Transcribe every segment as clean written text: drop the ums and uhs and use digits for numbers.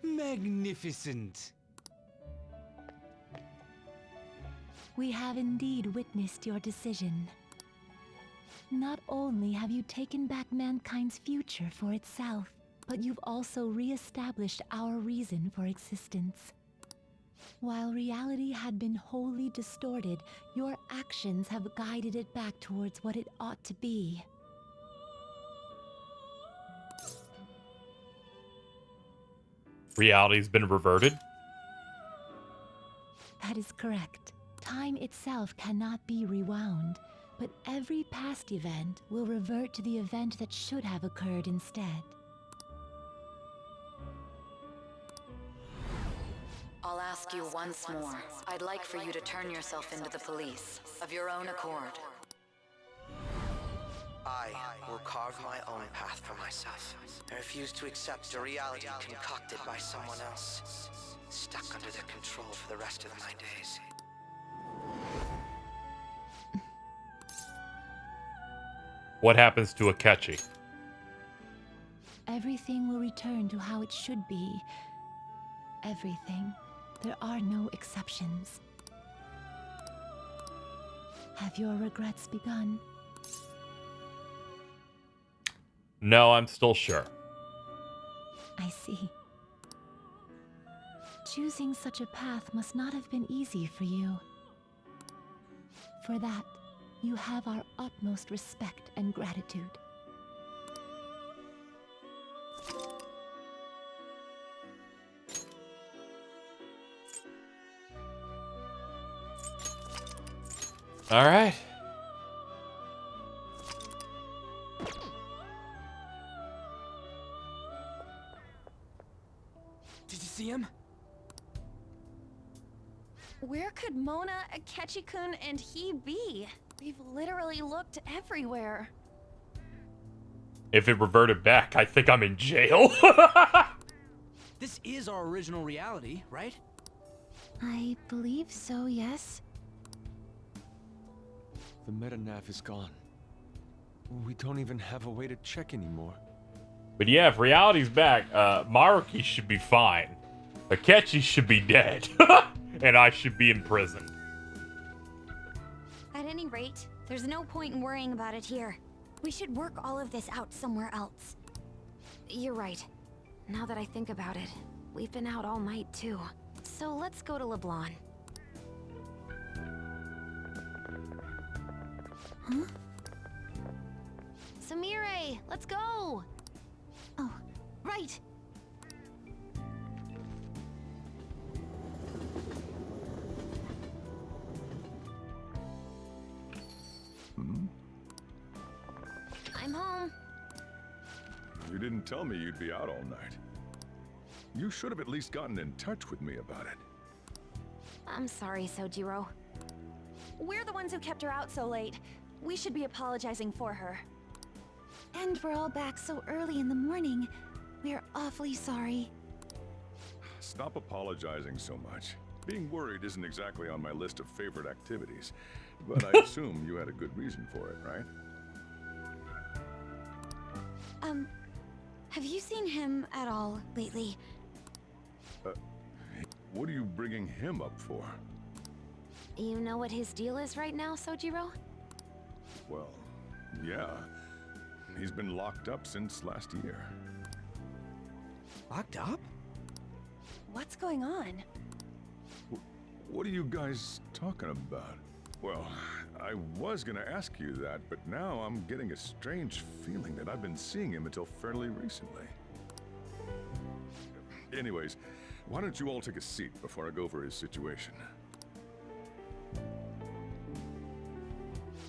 Magnificent. We have indeed witnessed your decision. Not only have you taken back mankind's future for itself, but you've also re-established our reason for existence. While reality had been wholly distorted, your actions have guided it back towards what it ought to be. Reality's been reverted? That is correct. Time itself cannot be rewound, but every past event will revert to the event that should have occurred instead. I'll ask you once more. I'd like for you to turn yourself into the police, of your own accord. I will carve my own path for myself. I refuse to accept a reality concocted by someone else, stuck under their control for the rest of my days. What happens to Akechi? Everything will return to how it should be. Everything. There are no exceptions. Have your regrets begun? No, I'm still sure. I see. Choosing such a path must not have been easy for you. For that, you have our utmost respect and gratitude. All right. Did you see him? Where could Mona, Akechi-kun, and he be? We've literally looked everywhere. If it reverted back, I think I'm in jail. This is our original reality, right? I believe so, yes. The meta-nav is gone. We don't even have a way to check anymore. But yeah, if reality's back, Maruki should be fine. Akechi should be dead. And I should be in prison. At any rate, there's no point in worrying about it here. We should work all of this out somewhere else. You're right. Now that I think about it, we've been out all night too. So let's go to LeBlanc. Huh? Samire, let's go! Oh, right! I'm home. You didn't tell me you'd be out all night. You should have at least gotten in touch with me about it. I'm sorry, Sojiro. We're the ones who kept her out so late. We should be apologizing for her. And we're all back so early in the morning. We're awfully sorry. Stop apologizing so much. Being worried isn't exactly on my list of favorite activities, but I assume you had a good reason for it, right? Have you seen him at all lately? What are you bringing him up for? You know what his deal is right now, Sojiro? Well, yeah. He's been locked up since last year. Locked up? What's going on? What are you guys talking about? Well, I was gonna ask you that, but now I'm getting a strange feeling that I've been seeing him until fairly recently. Anyways, why don't you all take a seat before I go over his situation?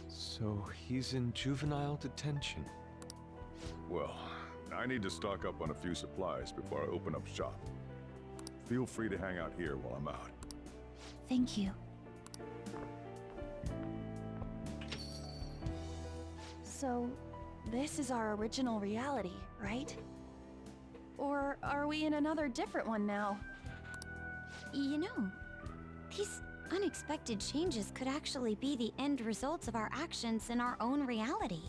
So he's in juvenile detention. Well, I need to stock up on a few supplies before I open up shop. Feel free to hang out here while I'm out. Thank you. So, this is our original reality, right? Or are we in another different one now? You know, these unexpected changes could actually be the end results of our actions in our own reality.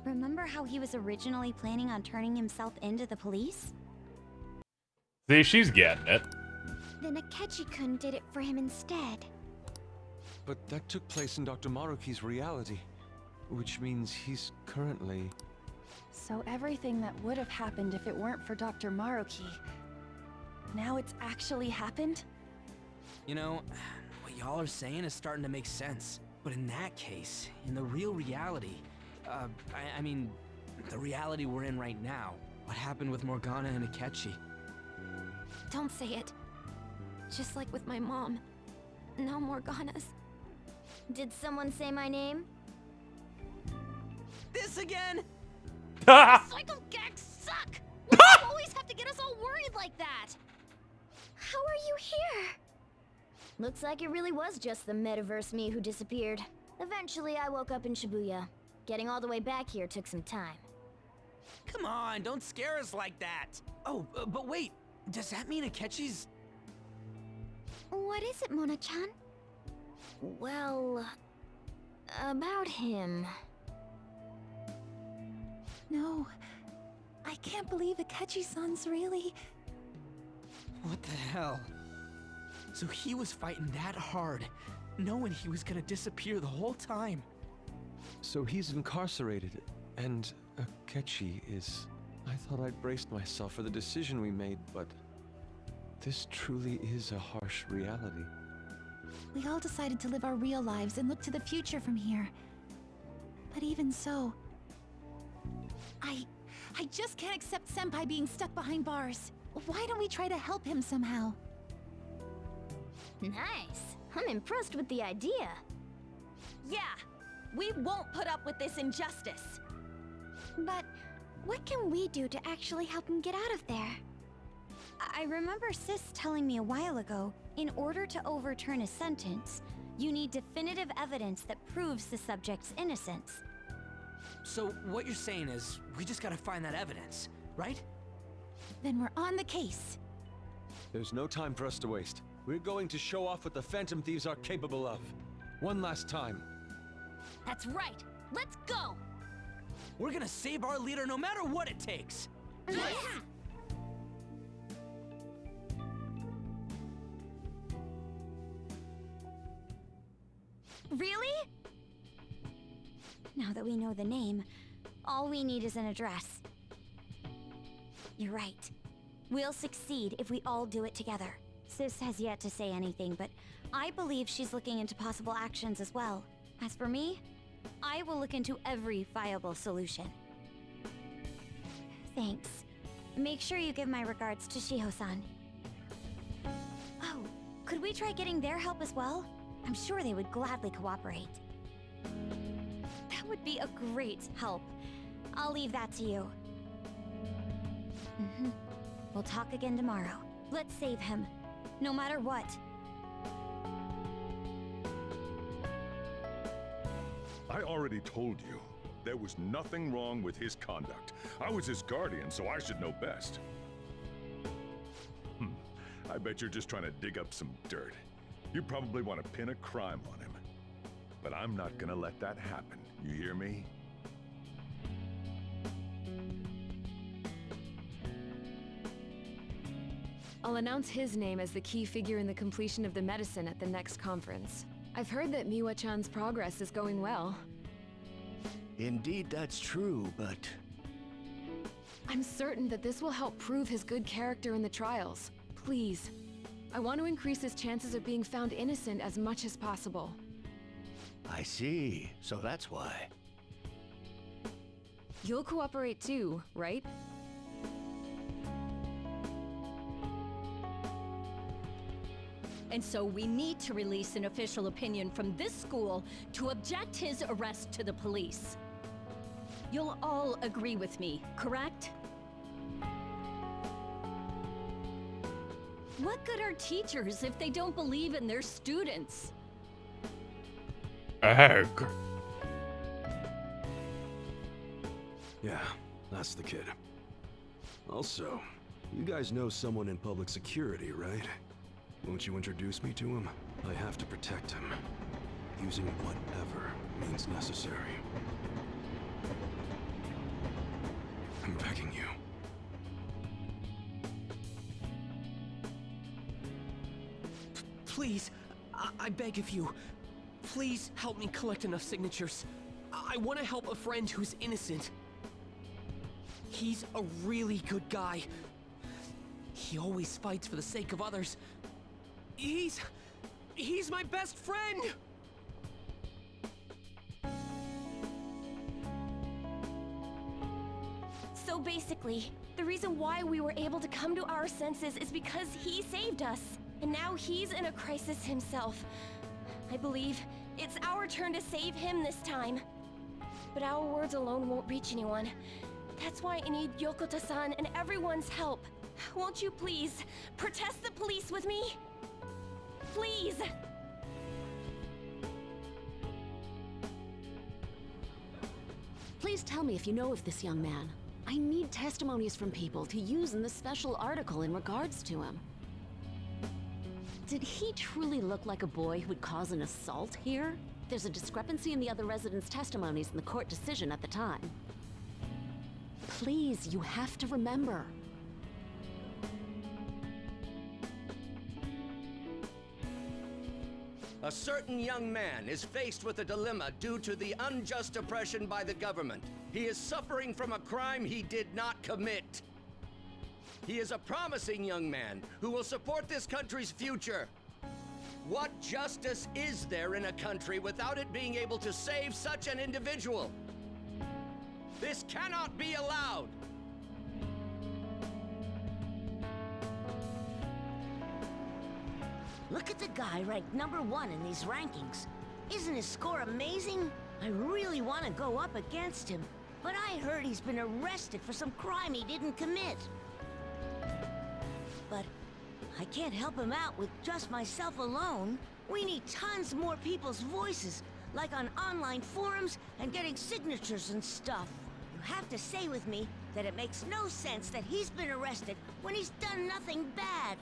Remember how he was originally planning on turning himself into the police? See, she's getting it. Then Akechi-kun did it for him instead. But that took place in Dr. Maruki's reality, which means he's currently... So everything that would have happened if it weren't for Dr. Maruki, now it's actually happened? You know, what y'all are saying is starting to make sense. But in that case, in the real reality, I mean, the reality we're in right now, what happened with Morgana and Akechi? Don't say it. Just like with my mom. Now Morgana's. Did someone say my name? This again? Cycle gags suck! Why do you always have to get us all worried like that? How are you here? Looks like it really was just the metaverse me who disappeared. Eventually, I woke up in Shibuya. Getting all the way back here took some time. Come on, don't scare us like that. Oh, but wait, does that mean Akechi's... What is it, Mona-chan? Well, about him. No, I can't believe Akechi-san's really... What the hell? So he was fighting that hard, knowing he was gonna disappear the whole time. So he's incarcerated, and Akechi is... I thought I'd braced myself for the decision we made, but... This truly is a harsh reality. We all decided to live our real lives and look to the future from here. But even so... I just can't accept Senpai being stuck behind bars. Why don't we try to help him somehow? Nice. I'm impressed with the idea. Yeah, we won't put up with this injustice. But what can we do to actually help him get out of there? I remember Sis telling me a while ago, in order to overturn a sentence, you need definitive evidence that proves the subject's innocence. So what you're saying is, we just gotta find that evidence, right? Then we're on the case. There's no time for us to waste. We're going to show off what the Phantom Thieves are capable of. One last time. That's right. Let's go! We're gonna save our leader no matter what it takes. Really? Now that we know the name, all we need is an address. You're right. We'll succeed if we all do it together. Sis has yet to say anything, but I believe she's looking into possible actions as well. As for me, I will look into every viable solution. Thanks. Make sure you give my regards to Shiho-san. Oh, could we try getting their help as well? I'm sure they would gladly cooperate. That would be a great help. I'll leave that to you. We'll talk again tomorrow. Let's save him, no matter what. I already told you. There was nothing wrong with his conduct. I was his guardian, so I should know best. I bet you're just trying to dig up some dirt. You probably want to pin a crime on him. But I'm not gonna let that happen. You hear me? I'll announce his name as the key figure in the completion of the medicine at the next conference. I've heard that Miwa-chan's progress is going well. Indeed, that's true, but... I'm certain that this will help prove his good character in the trials. Please. I want to increase his chances of being found innocent as much as possible. I see. So that's why. You'll cooperate too, right? And so we need to release an official opinion from this school to object his arrest to the police. You'll all agree with me, correct? What good are teachers if they don't believe in their students? Egg. Yeah, that's the kid. Also, you guys know someone in public security, right? Won't you introduce me to him? I have to protect him. Using whatever means necessary. I beg of you, please help me collect enough signatures. I want to help a friend who's innocent. He's a really good guy. He always fights for the sake of others. He's my best friend! So basically, the reason why we were able to come to our senses is because he saved us. And now he's in a crisis himself. I believe it's our turn to save him this time. But our words alone won't reach anyone. That's why I need Yokota-san and everyone's help. Won't you please protest the police with me? Please! Please tell me if you know of this young man. I need testimonies from people to use in the special article in regards to him. Did he truly look like a boy who would cause an assault here? There's a discrepancy in the other residents' testimonies in the court decision at the time. Please, you have to remember. A certain young man is faced with a dilemma due to the unjust oppression by the government. He is suffering from a crime he did not commit. He is a promising young man who will support this country's future. What justice is there in a country without it being able to save such an individual? This cannot be allowed! Look at the guy ranked #1 in these rankings. Isn't his score amazing? I really want to go up against him, but I heard he's been arrested for some crime he didn't commit. But I can't help him out with just myself alone. We need tons more people's voices, like on online forums and getting signatures and stuff. You have to say with me that it makes no sense that he's been arrested when he's done nothing bad.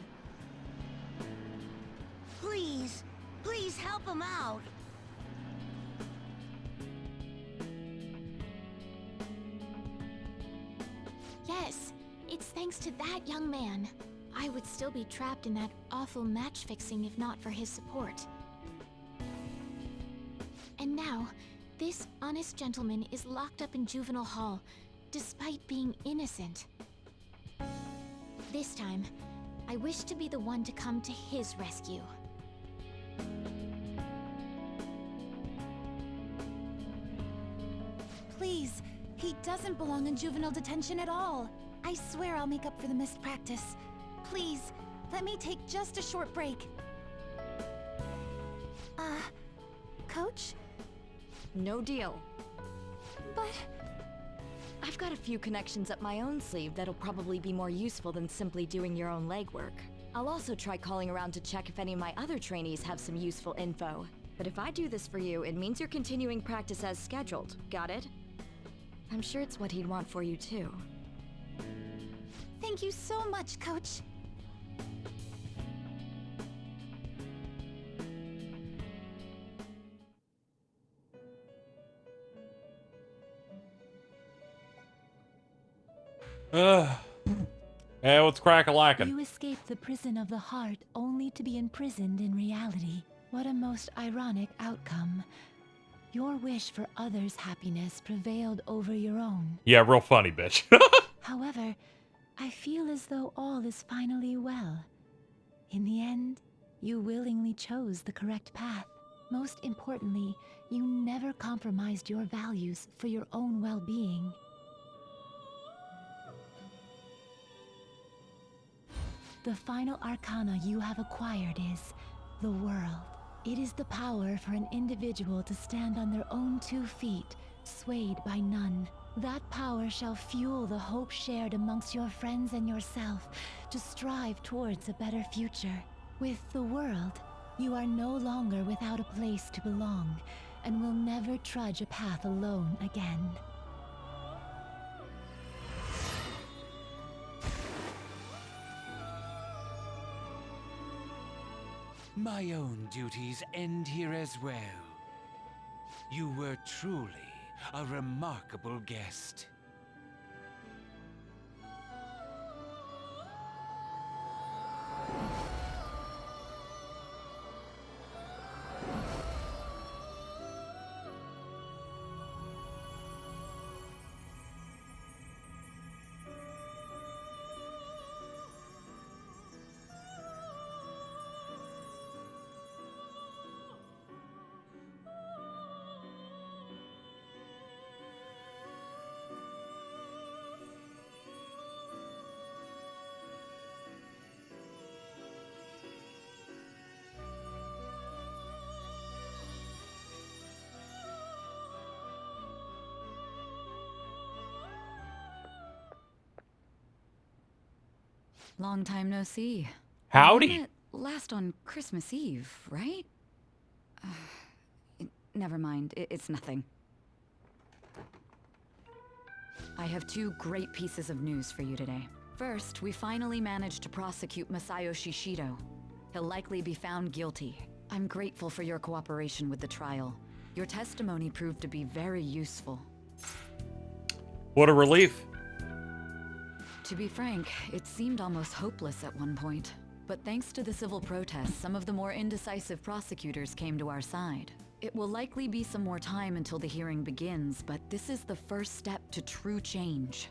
Please, please help him out. Yes, it's thanks to that young man. I would still be trapped in that awful match fixing if not for his support. And now, this honest gentleman is locked up in juvenile hall, despite being innocent. This time, I wish to be the one to come to his rescue. Please, he doesn't belong in juvenile detention at all. I swear I'll make up for the missed practice. Please, let me take just a short break. Coach? No deal. But... I've got a few connections up my own sleeve that'll probably be more useful than simply doing your own legwork. I'll also try calling around to check if any of my other trainees have some useful info. But if I do this for you, it means you're continuing practice as scheduled. Got it? I'm sure it's what he'd want for you too. Thank you so much, Coach. Hey, what's crack-a-lackin'? You escaped the prison of the heart only to be imprisoned in reality. What a most ironic outcome. Your wish for others' happiness prevailed over your own. Yeah, real funny, bitch. However, I feel as though all is finally well. In the end, you willingly chose the correct path. Most importantly, you never compromised your values for your own well-being. The final arcana you have acquired is the world. It is the power for an individual to stand on their own 2 feet, swayed by none. That power shall fuel the hope shared amongst your friends and yourself to strive towards a better future. With the world, you are no longer without a place to belong, and will never trudge a path alone again. My own duties end here as well. You were truly a remarkable guest. Long time no see. Howdy. We met last on Christmas Eve, right? Never mind, it's nothing. I have two great pieces of news for you today. First, we finally managed to prosecute Masayo Shishido. He'll likely be found guilty. I'm grateful for your cooperation with the trial. Your testimony proved to be very useful. What a relief. To be frank, it seemed almost hopeless at one point. But thanks to the civil protests, some of the more indecisive prosecutors came to our side. It will likely be some more time until the hearing begins, but this is the first step to true change.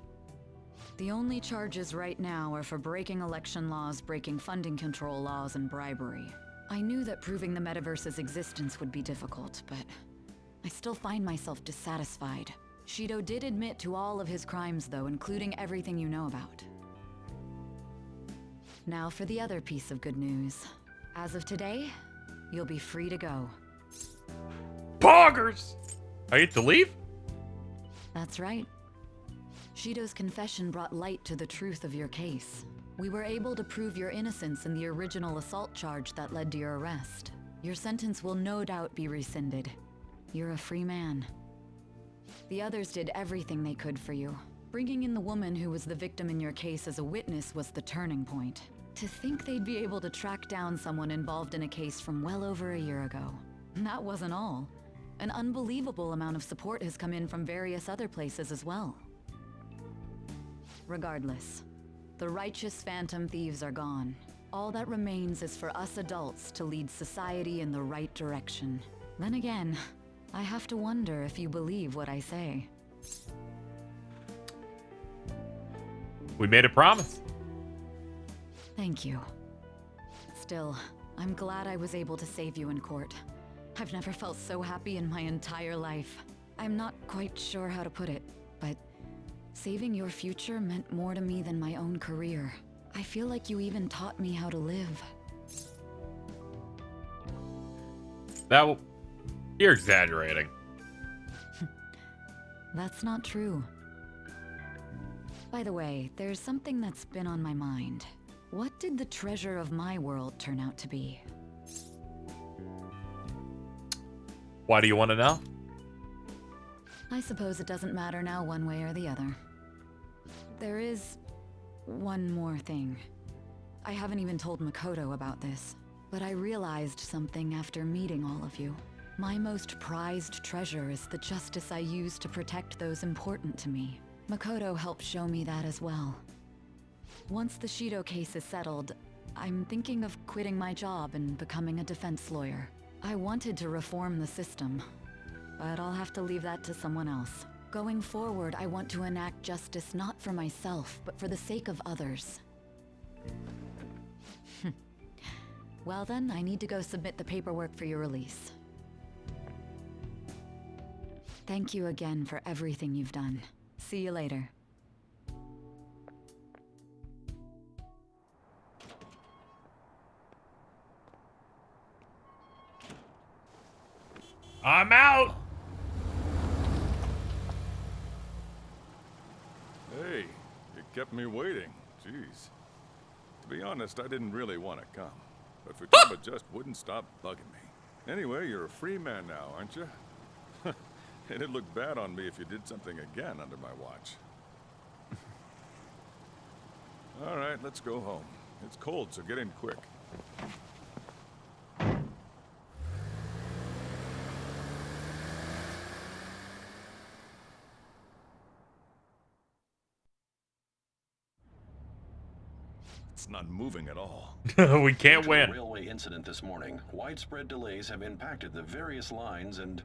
The only charges right now are for breaking election laws, breaking funding control laws, and bribery. I knew that proving the metaverse's existence would be difficult, but I still find myself dissatisfied. Shido did admit to all of his crimes, though, including everything you know about. Now for the other piece of good news. As of today, you'll be free to go. Poggers! I get to leave? That's right. Shido's confession brought light to the truth of your case. We were able to prove your innocence in the original assault charge that led to your arrest. Your sentence will no doubt be rescinded. You're a free man. The others did everything they could for you. Bringing in the woman who was the victim in your case as a witness was the turning point. To think they'd be able to track down someone involved in a case from well over a year ago. And that wasn't all. An unbelievable amount of support has come in from various other places as well. Regardless, the righteous Phantom Thieves are gone. All that remains is for us adults to lead society in the right direction. Then again, I have to wonder if you believe what I say. We made a promise. Thank you. Still, I'm glad I was able to save you in court. I've never felt so happy in my entire life. I'm not quite sure how to put it, but saving your future meant more to me than my own career. I feel like you even taught me how to live. You're exaggerating. That's not true. By the way, there's something that's been on my mind. What did the treasure of my world turn out to be? Why do you want to know? I suppose it doesn't matter now one way or the other. There is one more thing. I haven't even told Makoto about this, but I realized something after meeting all of you. My most prized treasure is the justice I use to protect those important to me. Makoto helped show me that as well. Once the Shido case is settled, I'm thinking of quitting my job and becoming a defense lawyer. I wanted to reform the system, but I'll have to leave that to someone else. Going forward, I want to enact justice not for myself, but for the sake of others. Well then, I need to go submit the paperwork for your release. Thank you again for everything you've done. See you later. I'm out! Hey, you kept me waiting. Jeez. To be honest, I didn't really want to come. But Futaba just wouldn't stop bugging me. Anyway, you're a free man now, aren't you? It'd look bad on me if you did something again under my watch. All right, let's go home. It's cold, so get in quick. It's not moving at all. We can't Due to win. the railway incident this morning, widespread delays have impacted the various lines and...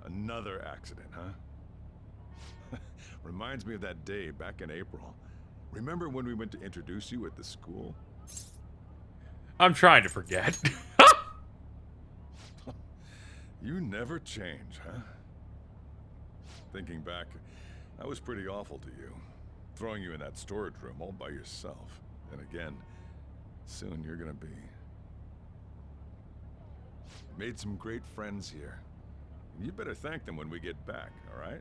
Another accident, huh? Reminds me of that day back in April. Remember when we went to introduce you at the school? I'm trying to forget. You never change, huh? Thinking back, I was pretty awful to you. Throwing you in that storage room all by yourself. And again, soon you're gonna be. Made some great friends here. You better thank them when we get back, all right?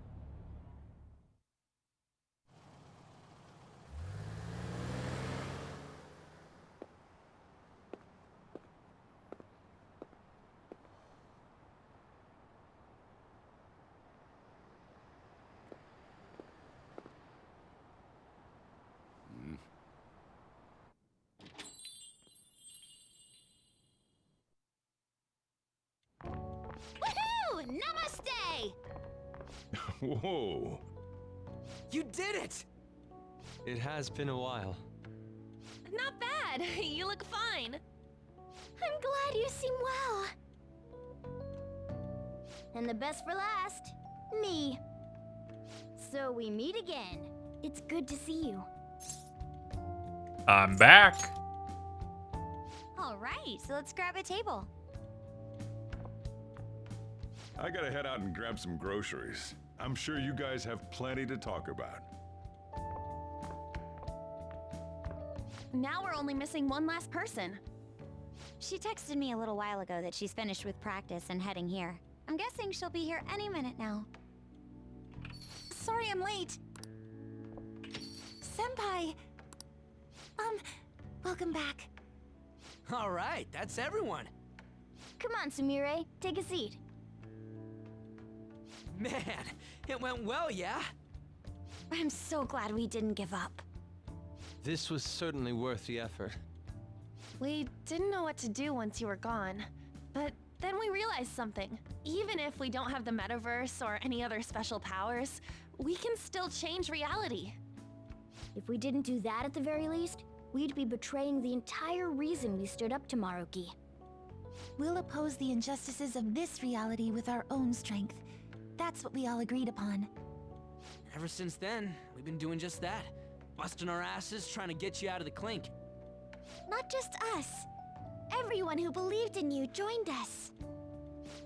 Whoa. You did it! It has been a while. Not bad. You look fine. I'm glad you seem well. And the best for last, me. So we meet again. It's good to see you. I'm back. All right, so let's grab a table. I gotta head out and grab some groceries. I'm sure you guys have plenty to talk about. Now we're only missing one last person. She texted me a little while ago that she's finished with practice and heading here. I'm guessing she'll be here any minute now. Sorry I'm late. Senpai! Welcome back. All right, that's everyone. Come on, Sumire, take a seat. Man, it went well, yeah? I'm so glad we didn't give up. This was certainly worth the effort. We didn't know what to do once you were gone, but then we realized something. Even if we don't have the metaverse or any other special powers, we can still change reality. If we didn't do that at the very least, we'd be betraying the entire reason we stood up to Maruki. We'll oppose the injustices of this reality with our own strength. That's what we all agreed upon. Ever since then, we've been doing just that. Busting our asses trying to get you out of the clink. Not just us. Everyone who believed in you joined us.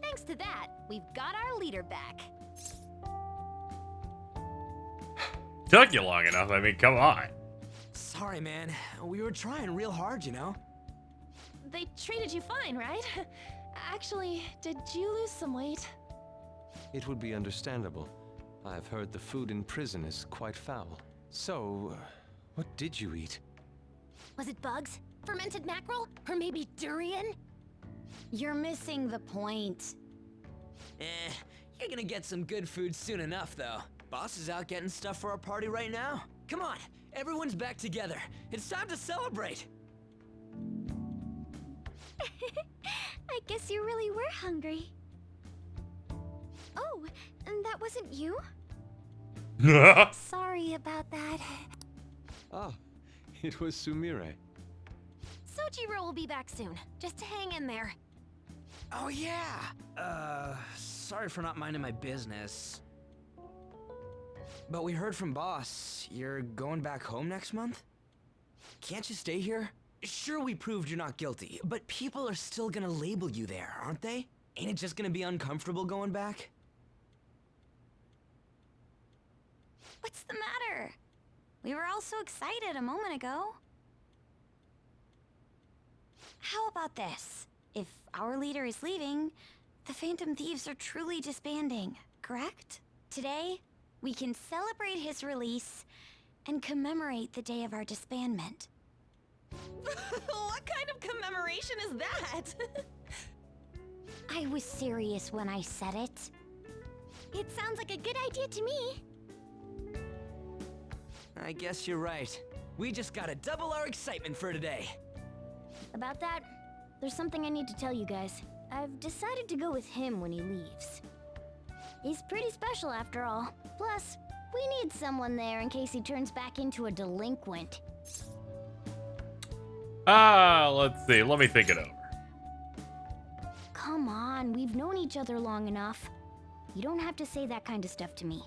Thanks to that, we've got our leader back. Took you long enough. I mean, come on. Sorry, man. We were trying real hard, you know? They treated you fine, right? Actually, did you lose some weight? It would be understandable. I've heard the food in prison is quite foul. So, what did you eat? Was it bugs? Fermented mackerel? Or maybe durian? You're missing the point. You're gonna get some good food soon enough, though. Boss is out getting stuff for our party right now. Come on, everyone's back together. It's time to celebrate. I guess you really were hungry. Oh, and that wasn't you? Sorry about that. Ah, it was Sumire. Sojiro will be back soon. Just hang in there. Oh, yeah. Sorry for not minding my business. But we heard from Boss. You're going back home next month? Can't you stay here? Sure, we proved you're not guilty, but people are still gonna label you there, aren't they? Ain't it just gonna be uncomfortable going back? What's the matter? We were all so excited a moment ago. How about this? If our leader is leaving, the Phantom Thieves are truly disbanding, correct? Today, we can celebrate his release and commemorate the day of our disbandment. What kind of commemoration is that? I was serious when I said it. It sounds like a good idea to me. I guess you're right. We just gotta double our excitement for today. About that, there's something I need to tell you guys. I've decided to go with him when he leaves. He's pretty special after all. Plus, we need someone there in case he turns back into a delinquent. Let's see. Let me think it over. Come on, we've known each other long enough. You don't have to say that kind of stuff to me.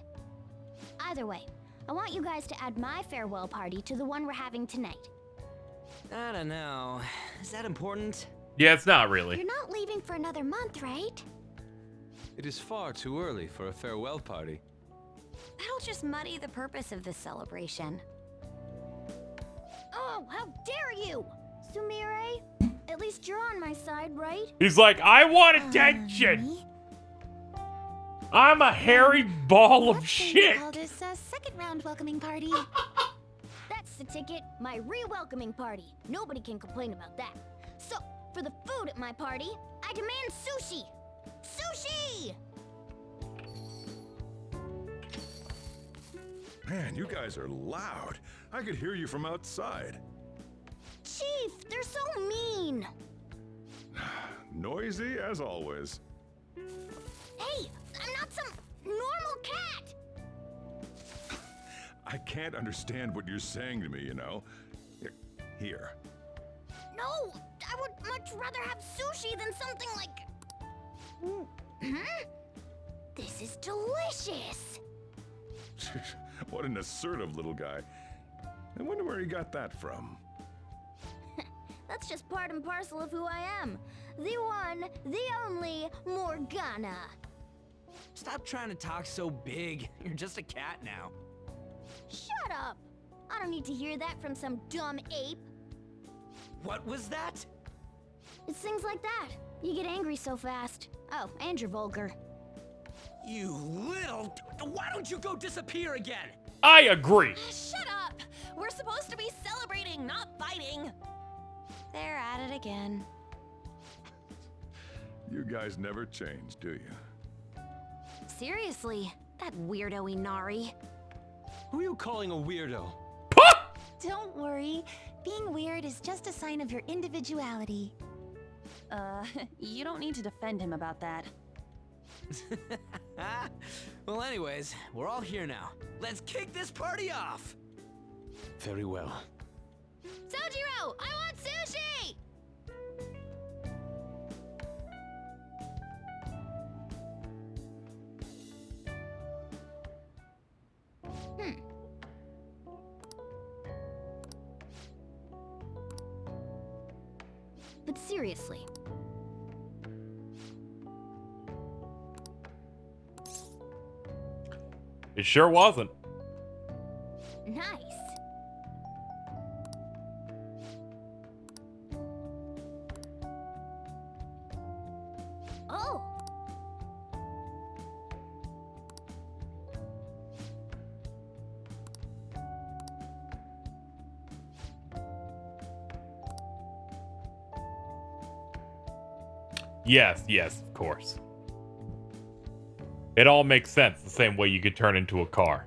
Either way, I want you guys to add my farewell party to the one we're having tonight. I don't know. Is that important? Yeah, it's not really. You're not leaving for another month, right? It is far too early for a farewell party. That'll just muddy the purpose of this celebration. Oh, how dare you! Sumire, at least you're on my side, right? He's like, I want attention. I'm a hairy ball of shit. Call this a second round welcoming party. That's the ticket, my re-welcoming party. Nobody can complain about that. So, for the food at my party, I demand sushi! Sushi! Man, you guys are loud. I could hear you from outside. Chief, they're so mean! Noisy as always. Hey, I'm not some normal cat! I can't understand what you're saying to me, you know? Here. No! I would much rather have sushi than something like... This is delicious! What an assertive little guy. I wonder where he got that from. That's just part and parcel of who I am. The one, the only Morgana. Stop trying to talk so big. You're just a cat now. Shut up! I don't need to hear that from some dumb ape. What was that? It's things like that. You get angry so fast. Oh, and you're vulgar. You little... Why don't you go disappear again? I agree. Shut up! We're supposed to be celebrating, not fighting. They're at it again. You guys never change, do you? Seriously, that weirdo Inari. Who are you calling a weirdo? Don't worry. Being weird is just a sign of your individuality. You don't need to defend him about that. Well, anyways, we're all here now. Let's kick this party off! Very well. Sojiro, I want sushi! But seriously. It sure wasn't. Nice. Oh. Yes, yes, of course. It all makes sense the same way you could turn into a car.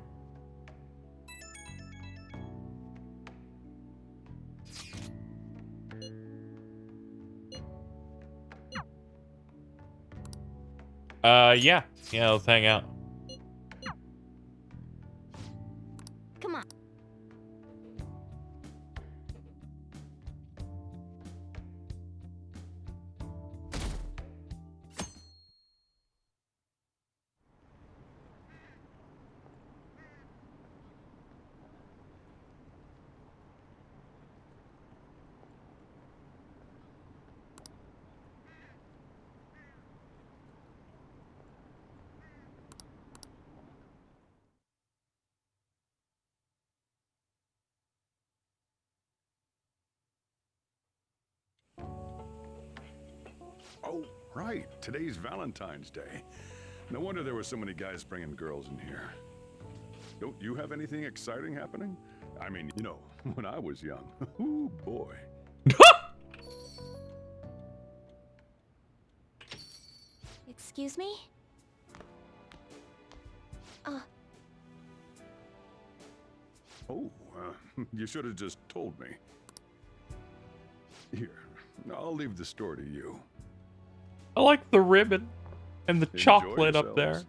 Yeah. Yeah, let's hang out. Come on. Oh, right. Today's Valentine's Day. No wonder there were so many guys bringing girls in here. Don't you have anything exciting happening? I mean, you know, when I was young. Ooh, boy. Excuse me? Oh, you should have just told me. Here, I'll leave the store to you. I like the ribbon and the Enjoy chocolate up there. yourselves.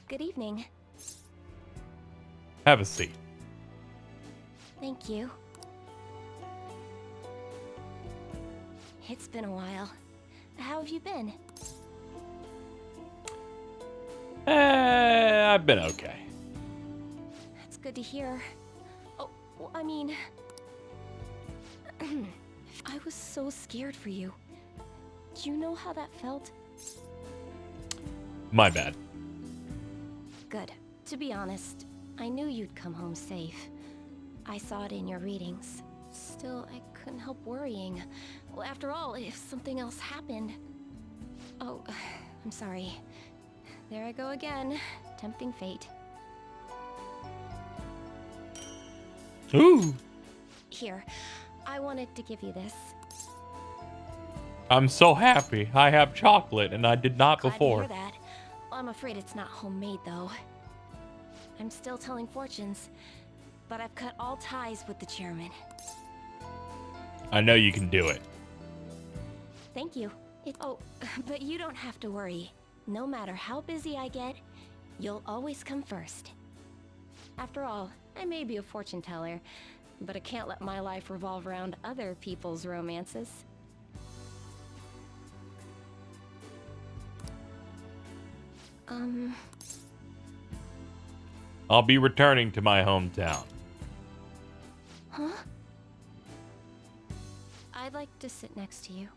Good evening. Have a seat. Thank you. It's been a while. How have you been? I've been okay. That's good to hear. Oh, well, I mean... I was so scared for you. Do you know how that felt? My bad. Good. To be honest, I knew you'd come home safe. I saw it in your readings. Still, I couldn't help worrying. Well, after all, if something else happened... Oh, I'm sorry. There I go again, tempting fate. Ooh. Here, I wanted to give you this. I'm so happy. I have chocolate and I did not Glad before. to hear that. I'm afraid it's not homemade, though. I'm still telling fortunes, but I've cut all ties with the chairman. I know you can do it. Thank you. Oh, but you don't have to worry. No matter how busy I get, You'll always come first. After all, I may be a fortune teller, but I can't let my life revolve around other people's romances. I'll be returning to my hometown. Huh? I'd like to sit next to you.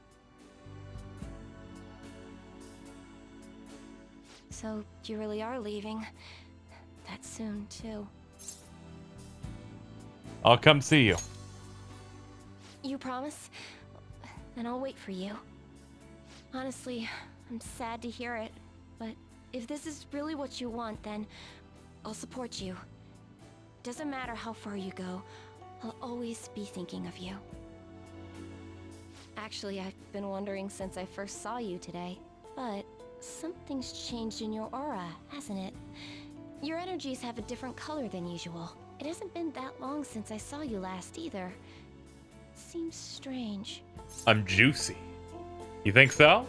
So, you really are leaving? That soon, too. I'll come see you. You promise? Then I'll wait for you. Honestly, I'm sad to hear it, but if this is really what you want, then I'll support you. Doesn't matter how far you go, I'll always be thinking of you. Actually, I've been wondering since I first saw you today, but something's changed in your aura, hasn't it? Your energies have a different color than usual. It hasn't been that long since I saw you last either. Seems strange. I'm juicy. You think so?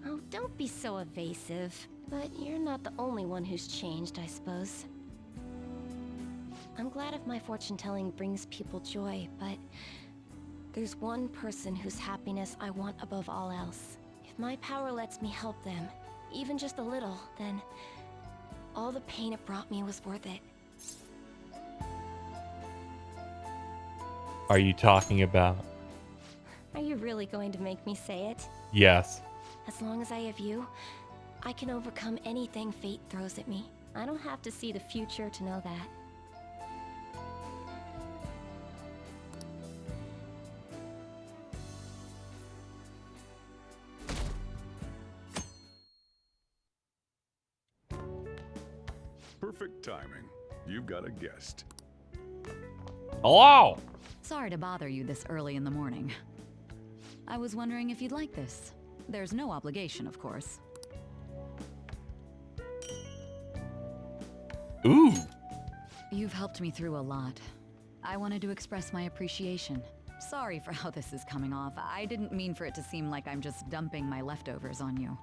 Oh, don't be so evasive. But you're not the only one who's changed, I suppose. I'm glad if my fortune-telling brings people joy, but there's one person whose happiness I want above all else. If my power lets me help them, even just a little, then all the pain it brought me was worth it. Are you talking about? Are you really going to make me say it? Yes. As long as I have you, I can overcome anything fate throws at me. I don't have to see the future to know that. Perfect timing. You've got a guest. Hello! Sorry to bother you this early in the morning. I was wondering if you'd like this. There's no obligation, of course. Ooh. You've helped me through a lot. I wanted to express my appreciation. Sorry for how this is coming off. I didn't mean for it to seem like I'm just dumping my leftovers on you.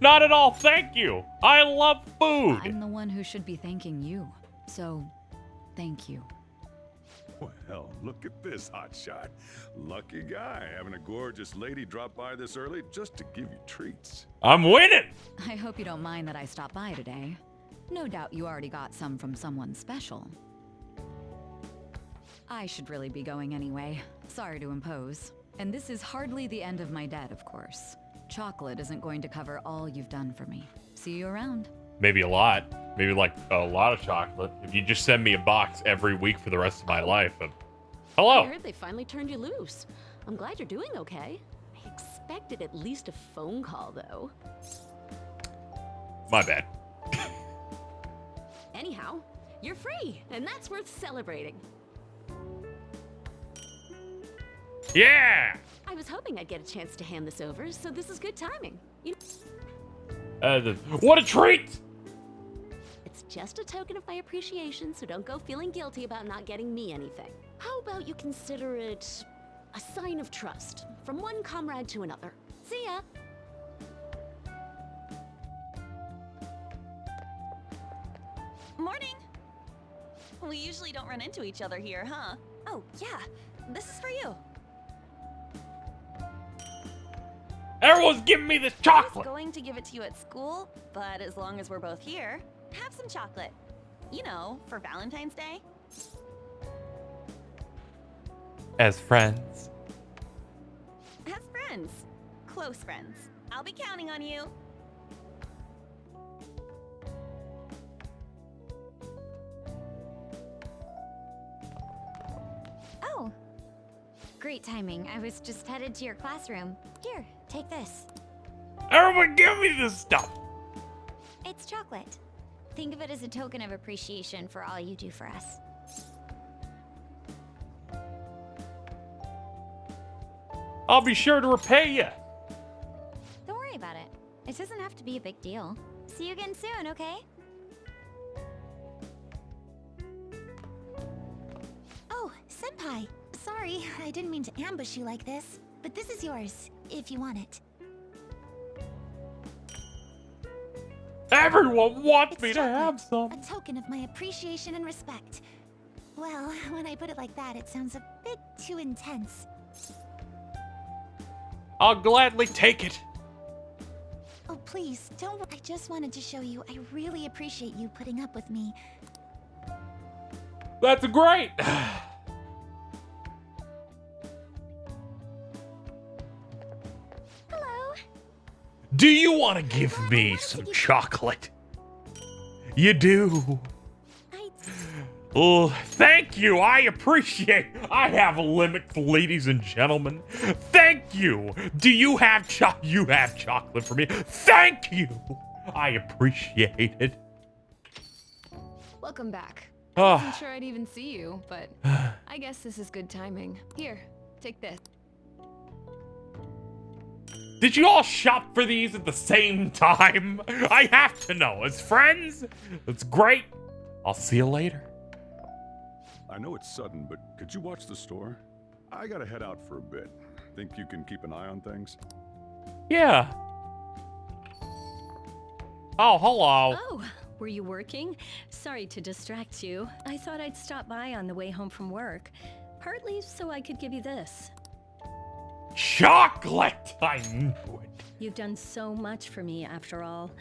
Not at all, thank you. I love food. I'm the one who should be thanking you. So, thank you. Well, look at this hotshot. Lucky guy having a gorgeous lady drop by this early just to give you treats. I'm winning! I hope you don't mind that I stopped by today. No doubt you already got some from someone special. I should really be going anyway. Sorry to impose. And this is hardly the end of my debt, of course. Chocolate isn't going to cover all you've done for me. See you around. Maybe a lot. Maybe like a lot of chocolate. If you just send me a box every week for the rest of my life. Hello! I heard they finally turned you loose. I'm glad you're doing okay. I expected at least a phone call, though. My bad. Anyhow, you're free, and that's worth celebrating. Yeah! I was hoping I'd get a chance to hand this over, so this is good timing. What a treat! It's just a token of my appreciation, so don't go feeling guilty about not getting me anything. How about you consider it a sign of trust from one comrade to another? See ya! Morning! We usually don't run into each other here, huh? Oh, yeah. This is for you. Everyone's giving me this I chocolate! was going to give it to you at school, but as long as we're both here, have some chocolate. You know, for Valentine's Day. As friends. As friends. Close friends. I'll be counting on you. Oh. Great timing. I was just headed to your classroom. Here, take this. Everyone give me this stuff! It's chocolate. Think of it as a token of appreciation for all you do for us. I'll be sure to repay you. Don't worry about it. It doesn't have to be a big deal. See you again soon, okay? Oh, Senpai. Sorry, I didn't mean to ambush you like this. But this is yours, if you want it. Everyone wants me to have some. A token of my appreciation and respect. Well, when I put it like that, it sounds a bit too intense. I'll gladly take it. Oh, please, don't. I just wanted to show you I really appreciate you putting up with me. That's great. Hello. Do you want to give me some chocolate? You do. Oh, thank you. I appreciate. I have a limit, ladies and gentlemen. Thank you. Do you have You have chocolate for me? Thank you. I appreciate it. Welcome back. Oh. I wasn't sure I'd even see you, but I guess this is good timing. Here, take this. Did you all shop for these at the same time? I have to know. As friends? That's great. I'll see you later. I know it's sudden, but could you watch the store? I gotta head out for a bit. Think you can keep an eye on things? Yeah. Oh, hello. Oh, were you working? Sorry to distract you. I thought I'd stop by on the way home from work. Partly so I could give you this. Chocolate! I knew it. You've done so much for me, after all.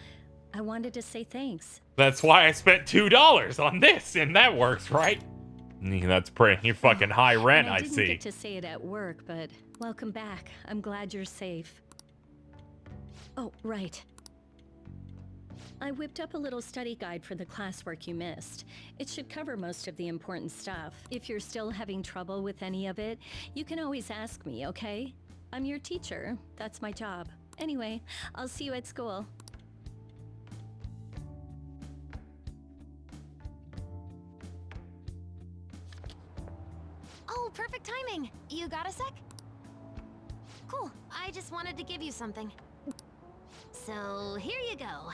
I wanted to say thanks. That's why I spent $2 on this, and that works, right? That's pretty fucking high rent, And I didn't see. get to say it at work, but welcome back. I'm glad you're safe. Oh, right. I whipped up a little study guide for the classwork you missed. It should cover most of the important stuff. If you're still having trouble with any of it, you can always ask me, okay? I'm your teacher. That's my job. Anyway, I'll see you at school. Oh, perfect timing. You got a sec? Cool. I just wanted to give you something. So, here you go.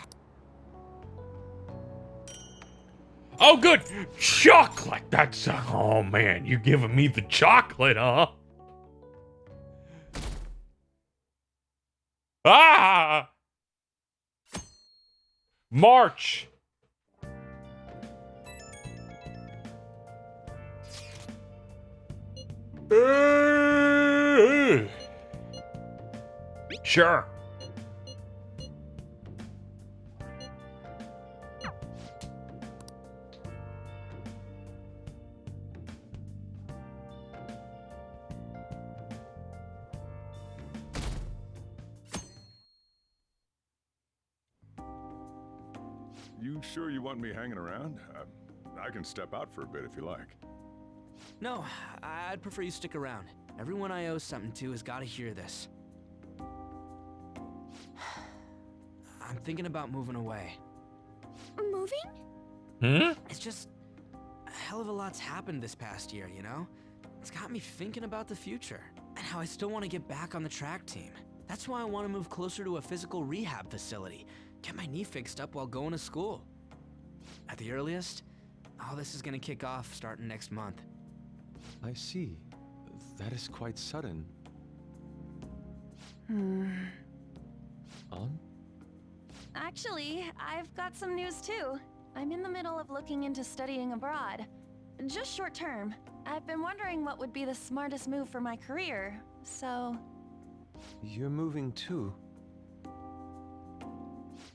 Oh, good. Chocolate. That's, oh man, you giving me the chocolate, huh? Ah! March. Sure. You sure you want me hanging around? I can step out for a bit if you like. No, I'd prefer you stick around. Everyone I owe something to has got to hear this. I'm thinking about moving away. Moving? It's just a hell of a lot's happened this past year, you know? It's got me thinking about the future and how I still want to get back on the track team. That's why I want to move closer to a physical rehab facility, get my knee fixed up while going to school. At the earliest, all this is going to kick off starting next month. I see. That is quite sudden. On? Actually, I've got some news too. I'm in the middle of looking into studying abroad. Just short term. I've been wondering what would be the smartest move for my career, so... You're moving too.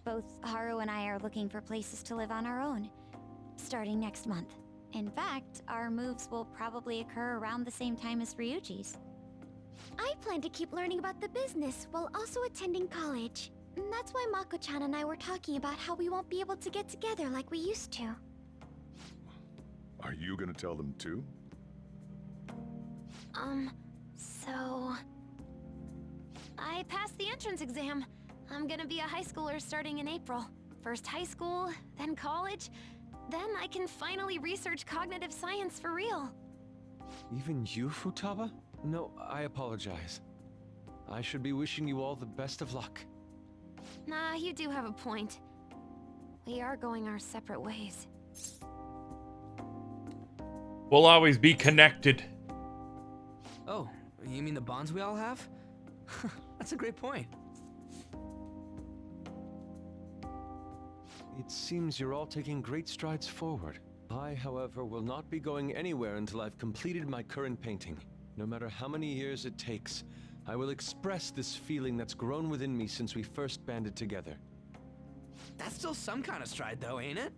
Both Haru and I are looking for places to live on our own, starting next month. In fact, our moves will probably occur around the same time as Ryuji's. I plan to keep learning about the business while also attending college. And that's why Mako-chan and I were talking about how we won't be able to get together like we used to. Are you gonna tell them too? So... I passed the entrance exam. I'm gonna be a high schooler starting in April. First high school, then college, then I can finally research cognitive science for real. Even you, Futaba? No, I apologize. I should be wishing you all the best of luck. Nah, you do have a point. We are going our separate ways. We'll always be connected. Oh, you mean the bonds we all have? That's a great point. It seems you're all taking great strides forward. I, however, will not be going anywhere until I've completed my current painting. No matter how many years it takes, I will express this feeling that's grown within me since we first banded together. That's still some kind of stride, though, ain't it?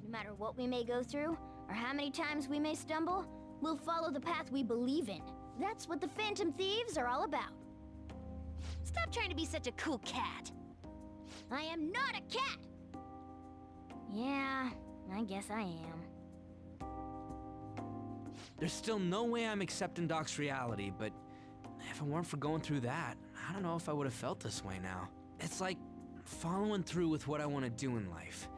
No matter what we may go through, or how many times we may stumble, we'll follow the path we believe in. That's what the Phantom Thieves are all about. Stop trying to be such a cool cat. I am not a cat! Yeah, I guess I am. There's still no way I'm accepting Doc's reality, but if it weren't for going through that, I don't know if I would have felt this way now. It's like following through with what I want to do in life.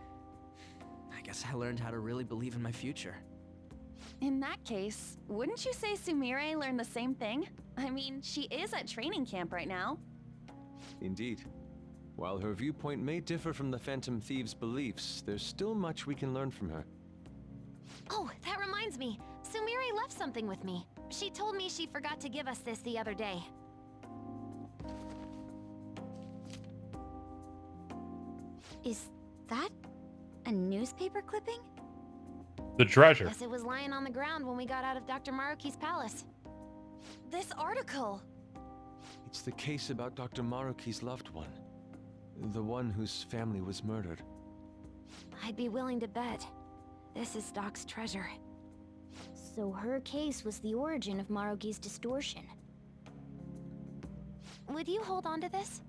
I guess I learned how to really believe in my future. In that case, wouldn't you say Sumire learned the same thing? I mean, she is at training camp right now. Indeed. While her viewpoint may differ from the Phantom Thieves' beliefs, there's still much we can learn from her. Oh, that reminds me. Sumire left something with me. She told me she forgot to give us this the other day. Is that a newspaper clipping? The treasure. Guess it was lying on the ground when we got out of Dr. Maruki's palace. This article! It's the case about Dr. Maruki's loved one. The one whose family was murdered. I'd be willing to bet this is Doc's treasure. So her case was the origin of Maruki's distortion. Would you hold on to this?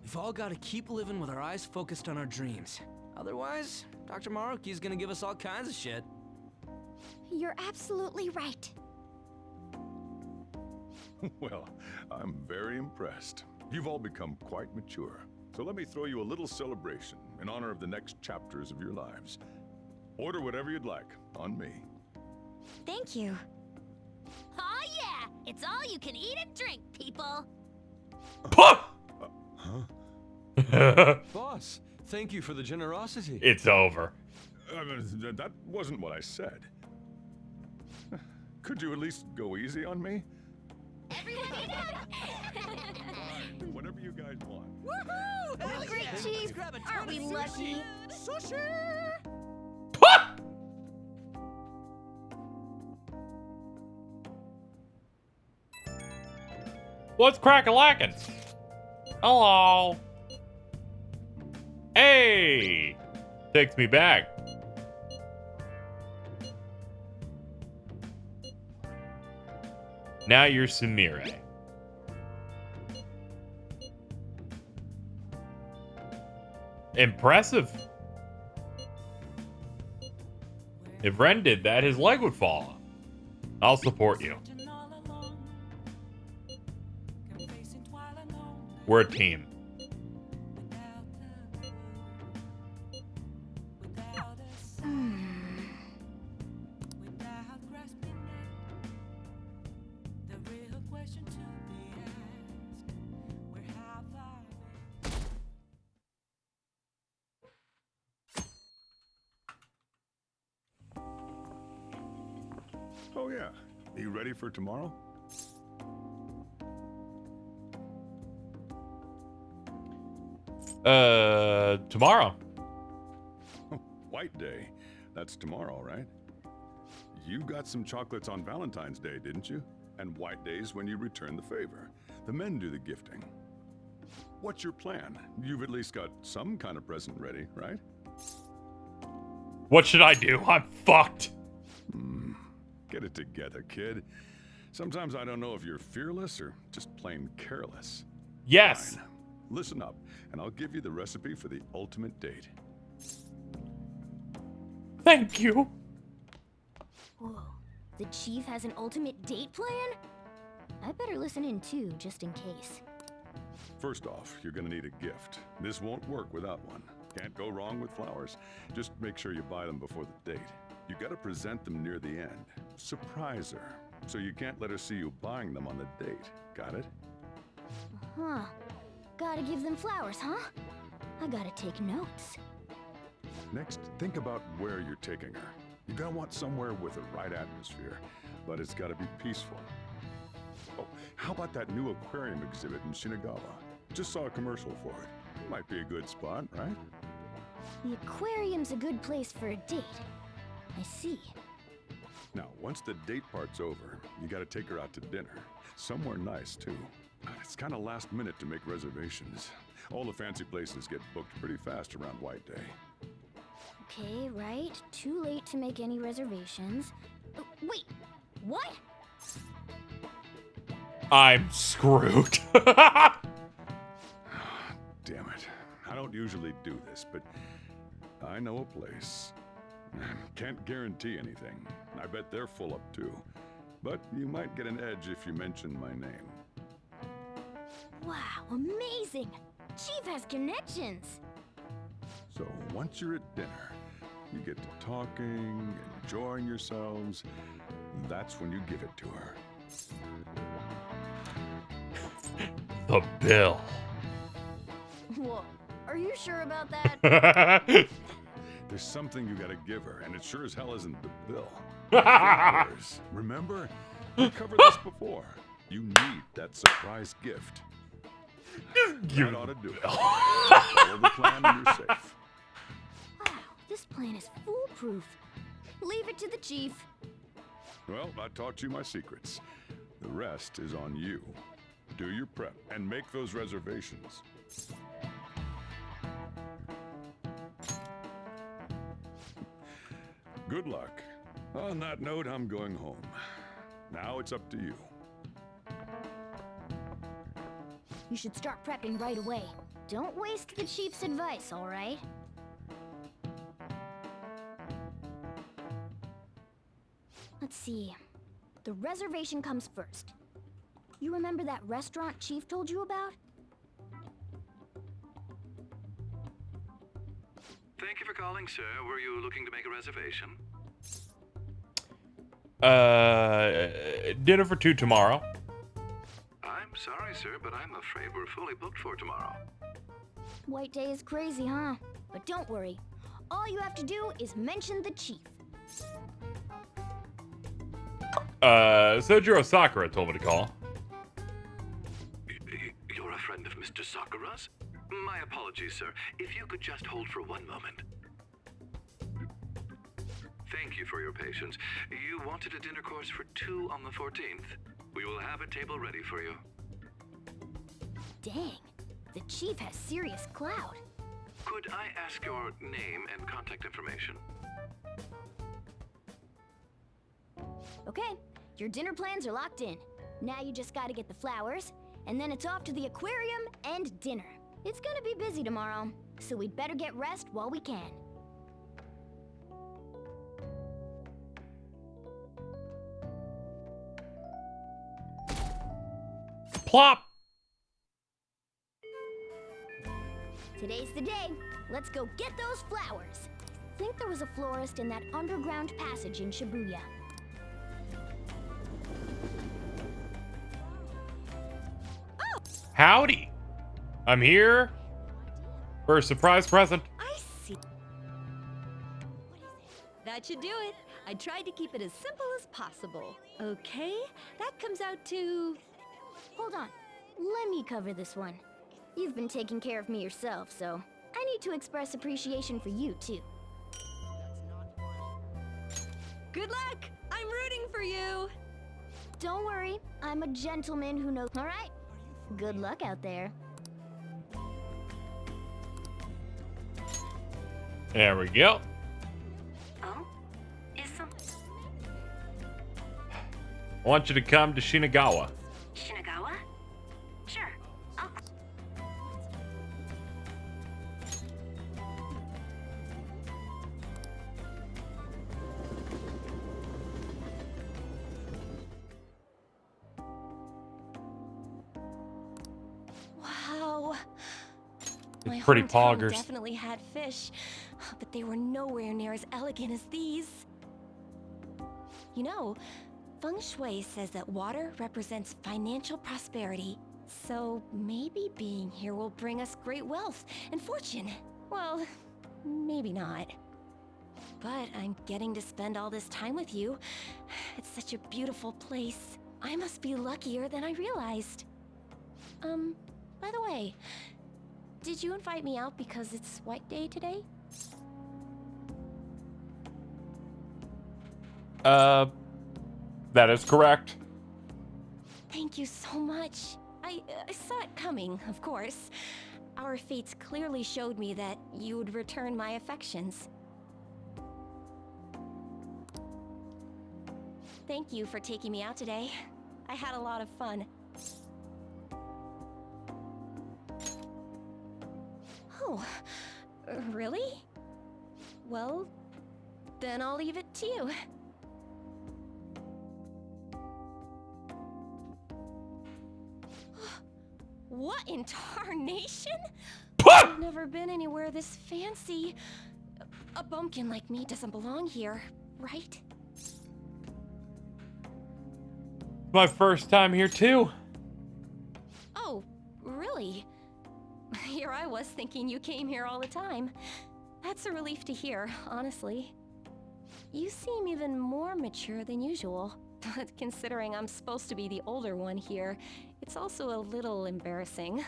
We've all got to keep living with our eyes focused on our dreams. Otherwise, Dr. Maruki's gonna give us all kinds of shit. You're absolutely right. Well, I'm very impressed. You've all become quite mature. So let me throw you a little celebration in honor of the next chapters of your lives. Order whatever you'd like, on me. Thank you. Oh yeah! It's all you can eat and drink, people! Boss, thank you for the generosity. It's over. That wasn't what I said. Could you at least go easy on me? Whatever you guys want. Woohoo! Oh, great, Chief! Aren't we lucky? Sushi! What's crack-a-lackin'? Hello. Hey! Takes me back. Now you're Sumire. Impressive. If Ren did that, his leg would fall off. I'll support you. We're a team. Oh yeah. Are you ready for tomorrow? Tomorrow. White Day. That's tomorrow, right? You got some chocolates on Valentine's Day, didn't you? And White Day's when you return the favor. The men do the gifting. What's your plan? You've at least got some kind of present ready, right? What should I do? I'm fucked. Get it together, kid. Sometimes I don't know if you're fearless or just plain careless. Yes. Fine. Listen up, and I'll give you the recipe for the ultimate date. Thank you. Whoa. The Chief has an ultimate date plan? I better listen in too, just in case. First off, you're gonna need a gift. This won't work without one. Can't go wrong with flowers. Just make sure you buy them before the date. You gotta present them near the end. Surprise her. So you can't let her see you buying them on the date. Got it? Huh. Gotta give them flowers, huh? I gotta take notes. Next, think about where you're taking her. You're gonna want somewhere with the right atmosphere, but it's gotta be peaceful. How about that new aquarium exhibit in Shinagawa? Just saw a commercial for it. Might be a good spot, right? The aquarium's a good place for a date. I see. Now, once the date part's over, you gotta take her out to dinner. Somewhere nice, too. It's kind of last minute to make reservations. All the fancy places get booked pretty fast around White Day. Okay, right. Too late to make any reservations. Wait, what? I'm screwed. Damn it. I don't usually do this, but I know a place. Can't guarantee anything. I bet they're full up too. But you might get an edge if you mention my name. Wow, amazing! Chief has connections! So once you're at dinner, you get to talking, enjoying yourselves. That's when you give it to her. The bill. Whoa, are you sure about that? There's something you gotta give her, and it sure as hell isn't the bill. Flowers. Remember? We covered this before. You need that surprise gift. That ought to do it. Follow the plan and you're safe. Wow, this plan is foolproof. Leave it to the chief. Well, I taught you my secrets. The rest is on you. Do your prep and make those reservations. Good luck. On that note, I'm going home. Now it's up to you. You should start prepping right away. Don't waste the chief's advice, all right? Let's see. The reservation comes first. You remember that restaurant Chief told you about? Thank you for calling, sir. Were you looking to make a reservation? Dinner for 2 tomorrow. I'm sorry, sir, but I'm afraid we're fully booked for tomorrow. White Day is crazy, huh? But don't worry. All you have to do is mention the chief. Sojiro Sakura told me to call. You're a friend of Mr. Sakura's? My apologies, sir. If you could just hold for one moment. Thank you for your patience. You wanted a dinner course for 2 on the 14th. We will have a table ready for you. Dang, the chief has serious clout. Could I ask your name and contact information? Okay, your dinner plans are locked in. Now you just gotta get the flowers, and then it's off to the aquarium and dinner. It's gonna be busy tomorrow, so we'd better get rest while we can. Plop! Today's the day. Let's go get those flowers. Think there was a florist in that underground passage in Shibuya. Howdy! I'm here for a surprise present. I see. That should do it. I tried to keep it as simple as possible. Okay, that comes out to... Hold on. Let me cover this one. You've been taking care of me yourself, so I need to express appreciation for you, too. Good luck! I'm rooting for you! Don't worry. I'm a gentleman who knows... All right. Good luck out there. There we go. Oh? Is something... I want you to come to Shinagawa. Shinagawa? Sure. I'll... Wow. It's pretty hometown poggers. Definitely had fish, but they were nowhere near as elegant as these. You know, Feng Shui says that water represents financial prosperity. So maybe being here will bring us great wealth and fortune. Well, maybe not. But I'm getting to spend all this time with you. It's such a beautiful place. I must be luckier than I realized. By the way, did you invite me out because it's White Day today? That is correct. Thank you so much. I saw it coming, of course. Our fates clearly showed me that you would return my affections. Thank you for taking me out today. I had a lot of fun. Oh, really? Well, then I'll leave it to you. What in tarnation? I've never been anywhere this fancy. A bumpkin like me doesn't belong here, right? My first time here too. Oh, really? Here I was thinking you came here all the time. That's a relief to hear, honestly. You seem even more mature than usual. But considering I'm supposed to be the older one here, it's also a little embarrassing.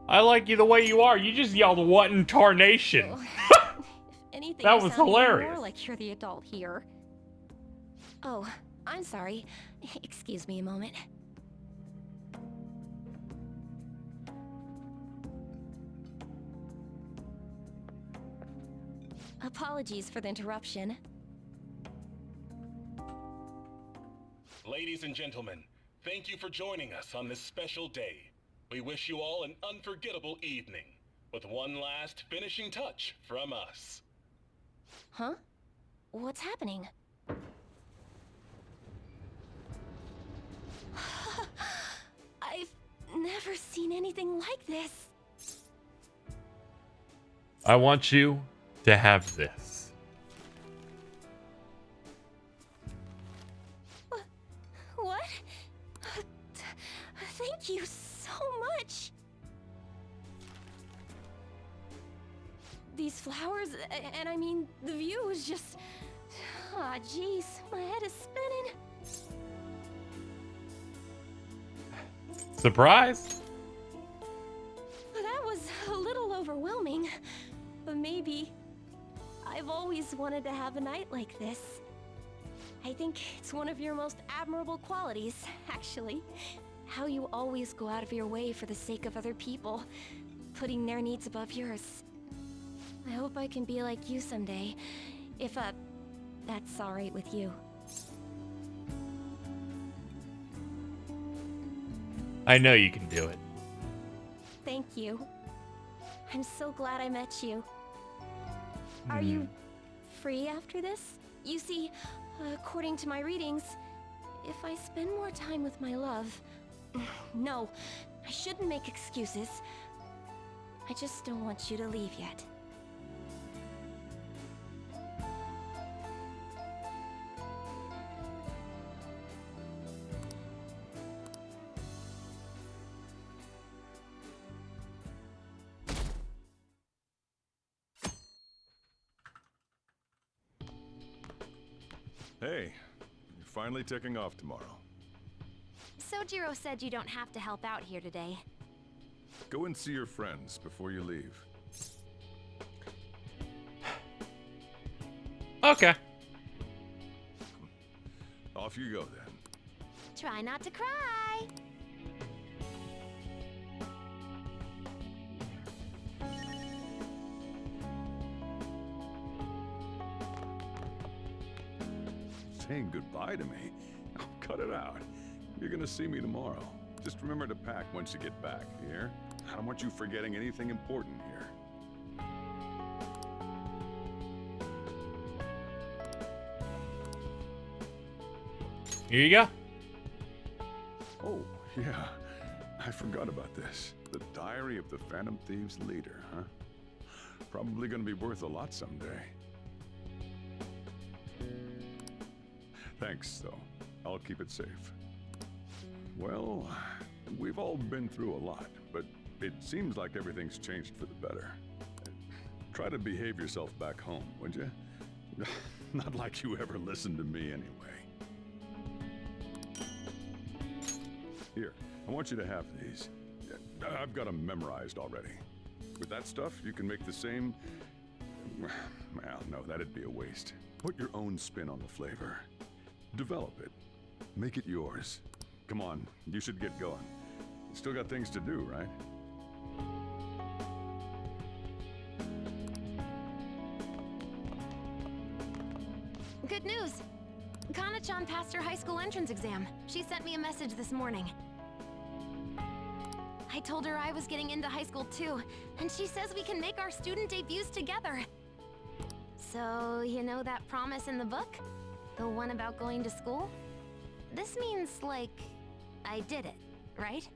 I like you the way you are. You just yelled, "What in tarnation?" If anything, That you was sound even hilarious. more like you're the adult here. Oh, I'm sorry. Excuse me a moment. Apologies for the interruption. Ladies and gentlemen, thank you for joining us on this special day. We wish you all an unforgettable evening, with one last finishing touch from us. Huh? What's happening? I've never seen anything like this. I want you to have this. What? Thank you so much. These flowers, and I mean, the view is just... Ah, jeez, my head is spinning. Surprise! That was a little overwhelming, but maybe I've always wanted to have a night like this. I think it's one of your most admirable qualities, actually. How you always go out of your way for the sake of other people, putting their needs above yours. I hope I can be like you someday, if that's all right with you. I know you can do it. Thank you. I'm so glad I met you. Are you free after this? You see, according to my readings, if I spend more time with my love... No, I shouldn't make excuses. I just don't want you to leave yet. Hey, you're finally taking off tomorrow. Sojiro said you don't have to help out here today. Go and see your friends before you leave. Okay. Off you go then. Try not to cry. Saying goodbye to me? Oh, cut it out. You're gonna see me tomorrow. Just remember to pack once you get back, you hear? I don't want you forgetting anything important here. Here you go. Oh, yeah. I forgot about this. The diary of the Phantom Thieves leader, huh? Probably gonna be worth a lot someday. Thanks, though. I'll keep it safe. Well, we've all been through a lot, but it seems like everything's changed for the better. Try to behave yourself back home, would you? Not like you ever listened to me anyway. Here, I want you to have these. I've got them memorized already. With that stuff, you can make the same... Well, no, that'd be a waste. Put your own spin on the flavor. Develop it. Make it yours. Come on, you should get going. You still got things to do, right? Good news! Kana-chan passed her high school entrance exam. She sent me a message this morning. I told her I was getting into high school too, and she says we can make our student debuts together. So, you know that promise in the book? The one about going to school? This means, like, I did it, right?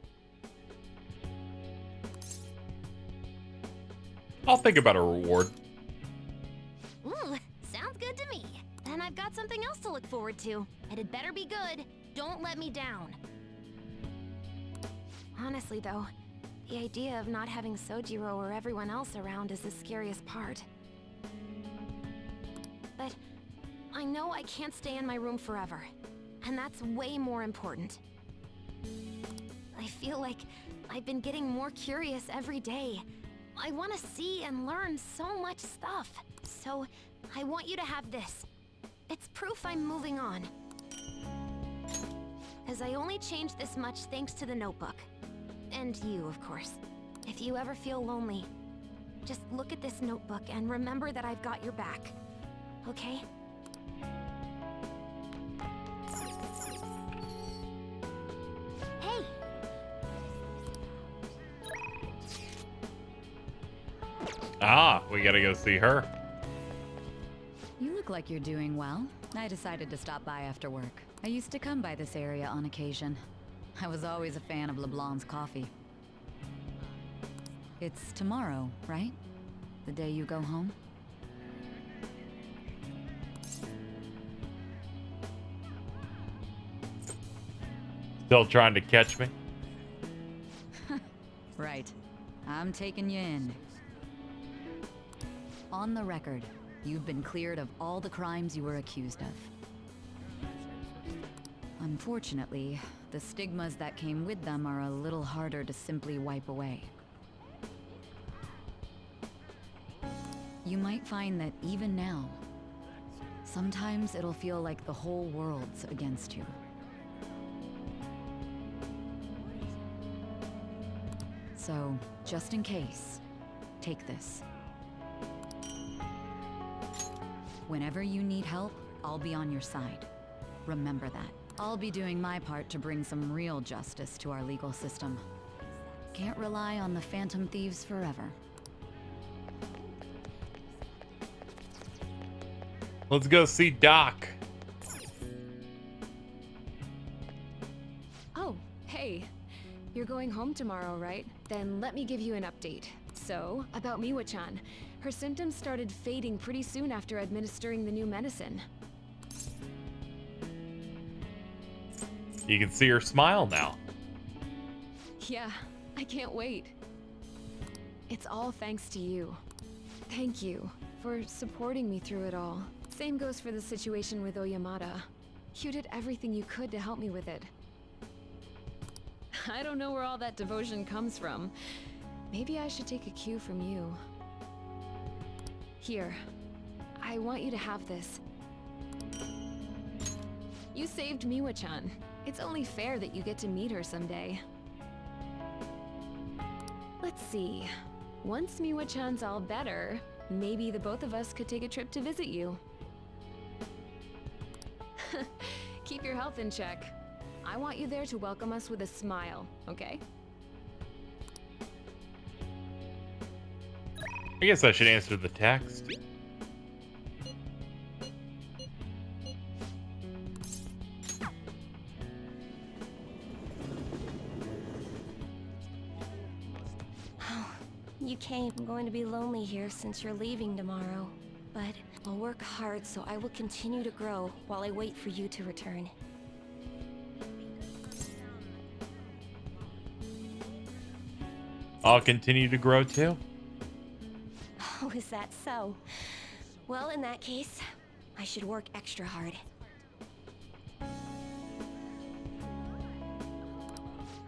I'll think about a reward. Ooh, sounds good to me. Then I've got something else to look forward to. And it better be good. Don't let me down. Honestly, though, the idea of not having Sojiro or everyone else around is the scariest part. But I know I can't stay in my room forever. And that's way more important. I feel like I've been getting more curious every day. I want to see and learn so much stuff. So, I want you to have this. It's proof I'm moving on. As I only changed this much thanks to the notebook. And you, of course. If you ever feel lonely, just look at this notebook and remember that I've got your back. Okay? Hey! Ah, we gotta go see her. You look like you're doing well. I decided to stop by after work. I used to come by this area on occasion. I was always a fan of LeBlanc's coffee. It's tomorrow, right? The day you go home? Still trying to catch me? Right. I'm taking you in. On the record, you've been cleared of all the crimes you were accused of. Unfortunately, the stigmas that came with them are a little harder to simply wipe away. You might find that even now, sometimes it'll feel like the whole world's against you. So, just in case, take this. Whenever you need help, I'll be on your side. Remember that. I'll be doing my part to bring some real justice to our legal system. Can't rely on the Phantom Thieves forever. Let's go see Doc. Oh, hey. You're going home tomorrow, right? Then let me give you an update. So, about Miwa-chan. Her symptoms started fading pretty soon after administering the new medicine. You can see her smile now. Yeah, I can't wait. It's all thanks to you. Thank you for supporting me through it all. Same goes for the situation with Oyamada. You did everything you could to help me with it. I don't know where all that devotion comes from. Maybe I should take a cue from you. Here, I want you to have this. You saved Miwa-chan. It's only fair that you get to meet her someday. Let's see. Once Miwa-chan's all better, maybe the both of us could take a trip to visit you. Keep your health in check. I want you there to welcome us with a smile, okay? I guess I should answer the text. You came. I'm going to be lonely here since you're leaving tomorrow. But I'll work hard so I will continue to grow while I wait for you to return. I'll continue to grow too. Oh, is that so? Well, in that case, I should work extra hard.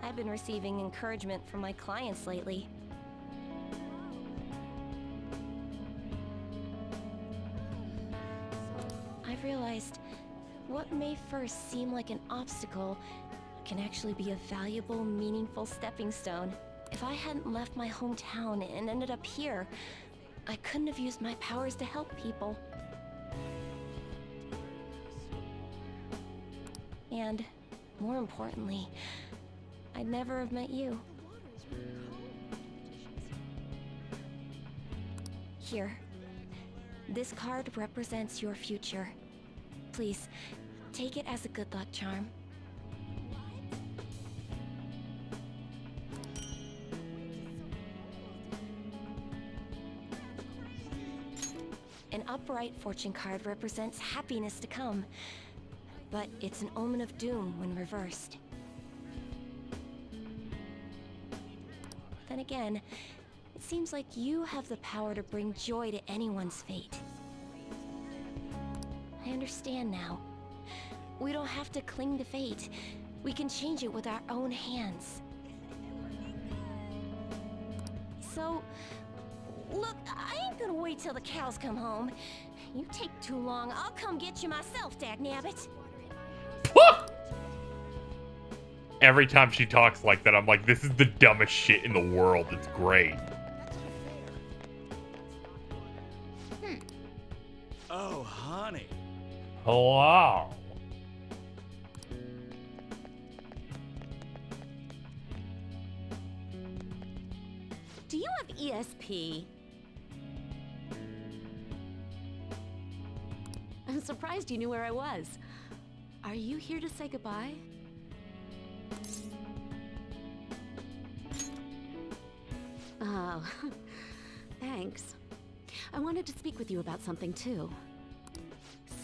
I've been receiving encouragement from my clients lately. I've realized what may first seem like an obstacle can actually be a valuable, meaningful stepping stone. If I hadn't left my hometown and ended up here, I couldn't have used my powers to help people. And, more importantly, I'd never have met you. Here. This card represents your future. Please, take it as a good luck charm. An upright fortune card represents happiness to come, but it's an omen of doom when reversed. Then again, it seems like you have the power to bring joy to anyone's fate. I understand now. We don't have to cling to fate. We can change it with our own hands. So, look, I ain't gonna wait till the cows come home. You take too long, I'll come get you myself, dagnabbit. Every time she talks like that, I'm like, this is the dumbest shit in the world. It's great. Oh, honey. Hello. Do you have ESP? I'm surprised you knew where I was. Are you here to say goodbye? Oh, thanks. I wanted to speak with you about something too.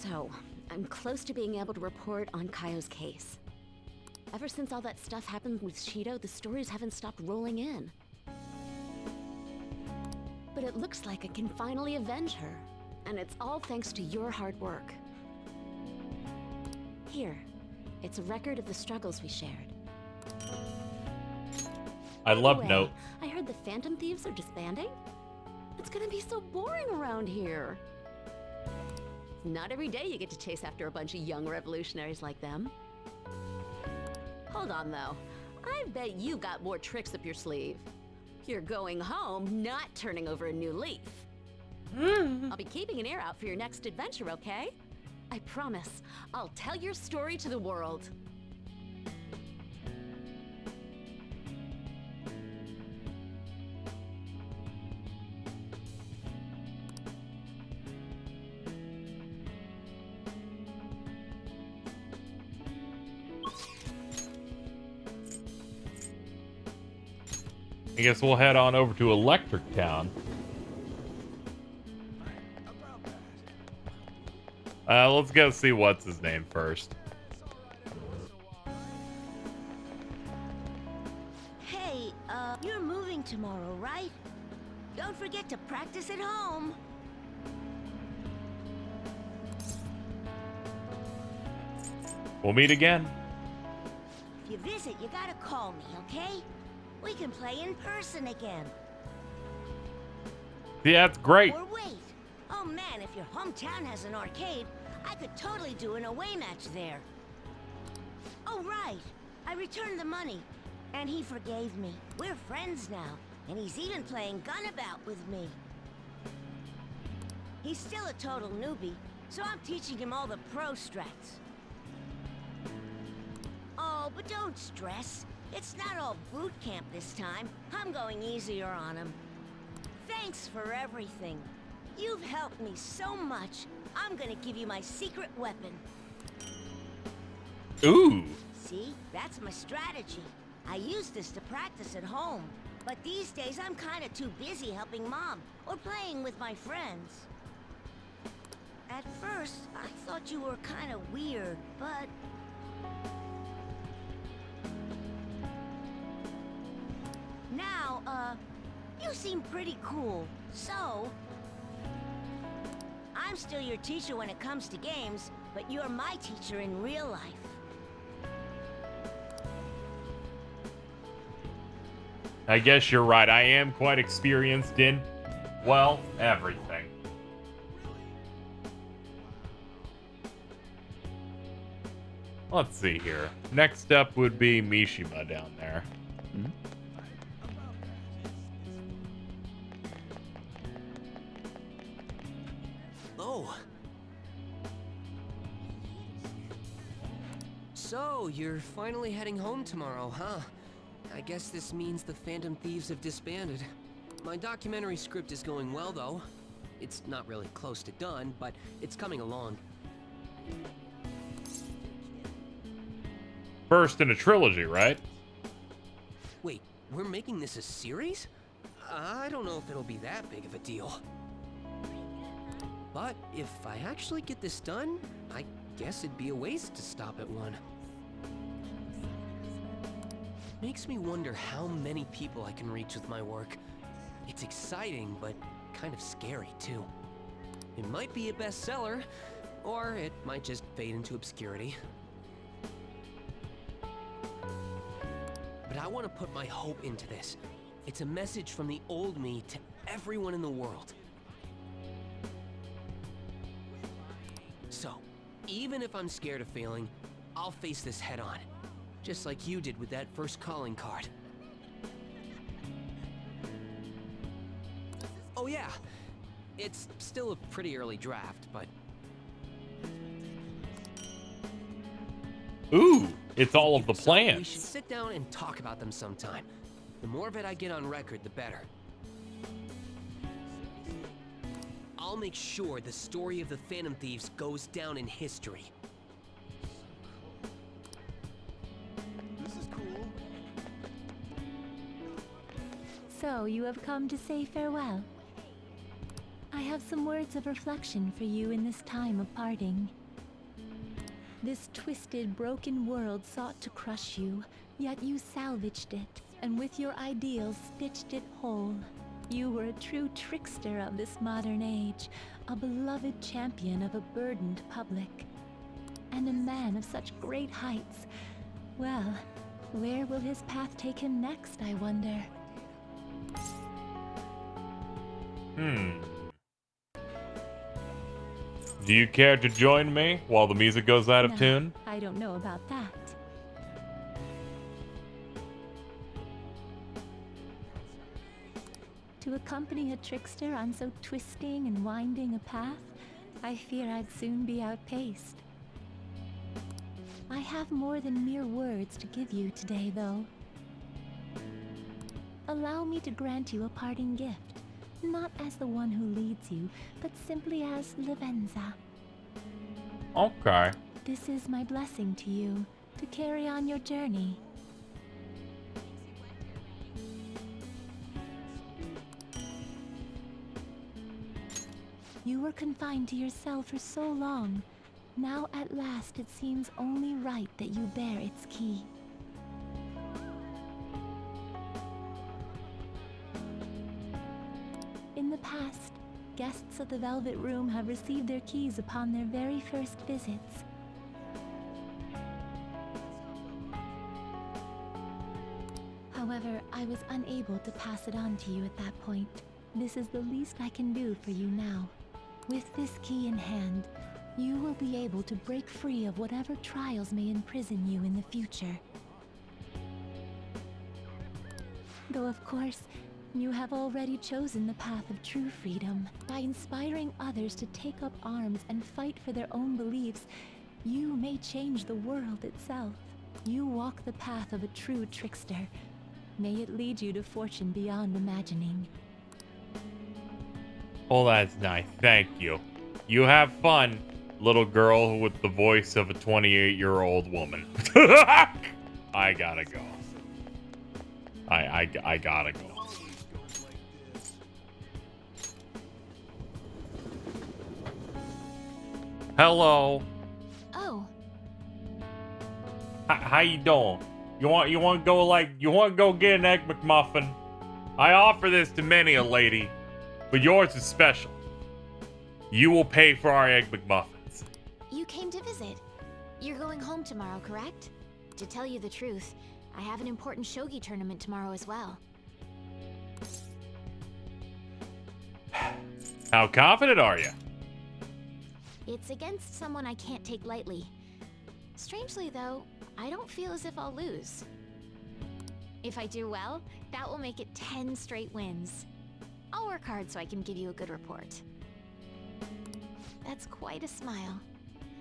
So, I'm close to being able to report on Kaio's case. Ever since all that stuff happened with Shido, the stories haven't stopped rolling in. But it looks like I can finally avenge her. And it's all thanks to your hard work. Here, it's a record of the struggles we shared. I love Anyway, notes. I heard the Phantom Thieves are disbanding? It's gonna be so boring around here. Not every day you get to chase after a bunch of young revolutionaries like them. Hold on though, I bet you got more tricks up your sleeve. You're going home, not turning over a new leaf. I'll be keeping an ear out for your next adventure, okay? I promise, I'll tell your story to the world. I guess we'll head on over to Electric Town. Let's go see what's his name first. Hey, you're moving tomorrow, right? Don't forget to practice at home. We'll meet again. If you visit, you gotta call me, okay? We can play in person again. Yeah, that's great. Or wait. Oh man, if your hometown has an arcade, I could totally do an away match there. Oh right, I returned the money, and he forgave me. We're friends now, and he's even playing Gunabout with me. He's still a total newbie, so I'm teaching him all the pro strats. Oh, but don't stress. It's not all boot camp this time. I'm going easier on him. Thanks for everything. You've helped me so much. I'm gonna give you my secret weapon. Ooh. See, that's my strategy. I use this to practice at home. But these days I'm kinda too busy helping Mom or playing with my friends. At first, I thought you were kinda weird, but... Now, you seem pretty cool. So, I'm still your teacher when it comes to games, but you're my teacher in real life. I guess you're right. I am quite experienced in, well, everything. Let's see here. Next up would be Mishima down there. Oh. So, you're finally heading home tomorrow, huh? I guess this means the Phantom Thieves have disbanded. My documentary script is going well, though. It's not really close to done, but it's coming along. First in a trilogy, right? Wait, we're making this a series? I don't know if it'll be that big of a deal. But if I actually get this done, I guess it'd be a waste to stop at one. Makes me wonder how many people I can reach with my work. It's exciting, but kind of scary too. It might be a bestseller, or it might just fade into obscurity. But I want to put my hope into this. It's a message from the old me to everyone in the world. So, even if I'm scared of failing, I'll face this head on. Just like you did with that first calling card. Oh yeah, it's still a pretty early draft, but... Ooh, it's all of the So plans. we should sit down and talk about them sometime. The more of it I get on record, the better. I'll make sure the story of the Phantom Thieves goes down in history. So, you have come to say farewell. I have some words of reflection for you in this time of parting. This twisted, broken world sought to crush you, yet you salvaged it, and with your ideals stitched it whole. You were a true trickster of this modern age, a beloved champion of a burdened public, and a man of such great heights. Well, where will his path take him next, I wonder? Do you care to join me while the music goes out of No, tune? I don't know about that. To accompany a trickster on so twisting and winding a path, I fear I'd soon be outpaced. I have more than mere words to give you today, though. Allow me to grant you a parting gift, not as the one who leads you, but simply as Livenza. Okay. This is my blessing to you, to carry on your journey. You were confined to your cell for so long. Now at last it seems only right that you bear its key. In the past, guests of the Velvet Room have received their keys upon their very first visits. However, I was unable to pass it on to you at that point. This is the least I can do for you now. With this key in hand, you will be able to break free of whatever trials may imprison you in the future. Though of course, you have already chosen the path of true freedom. By inspiring others to take up arms and fight for their own beliefs, you may change the world itself. You walk the path of a true trickster. May it lead you to fortune beyond imagining. Oh, that's nice. Thank you. You have fun, little girl with the voice of a 28-year-old woman. I gotta go. I gotta go. Hello. Oh. How you doing? You want to go get an egg McMuffin? I offer this to many a lady, but yours is special. You will pay for our Egg McMuffins. You came to visit. You're going home tomorrow, correct? To tell you the truth, I have an important shogi tournament tomorrow as well. How confident are you? It's against someone I can't take lightly. Strangely though, I don't feel as if I'll lose. If I do well, that will make it 10 straight wins. I'll work hard so I can give you a good report. That's quite a smile.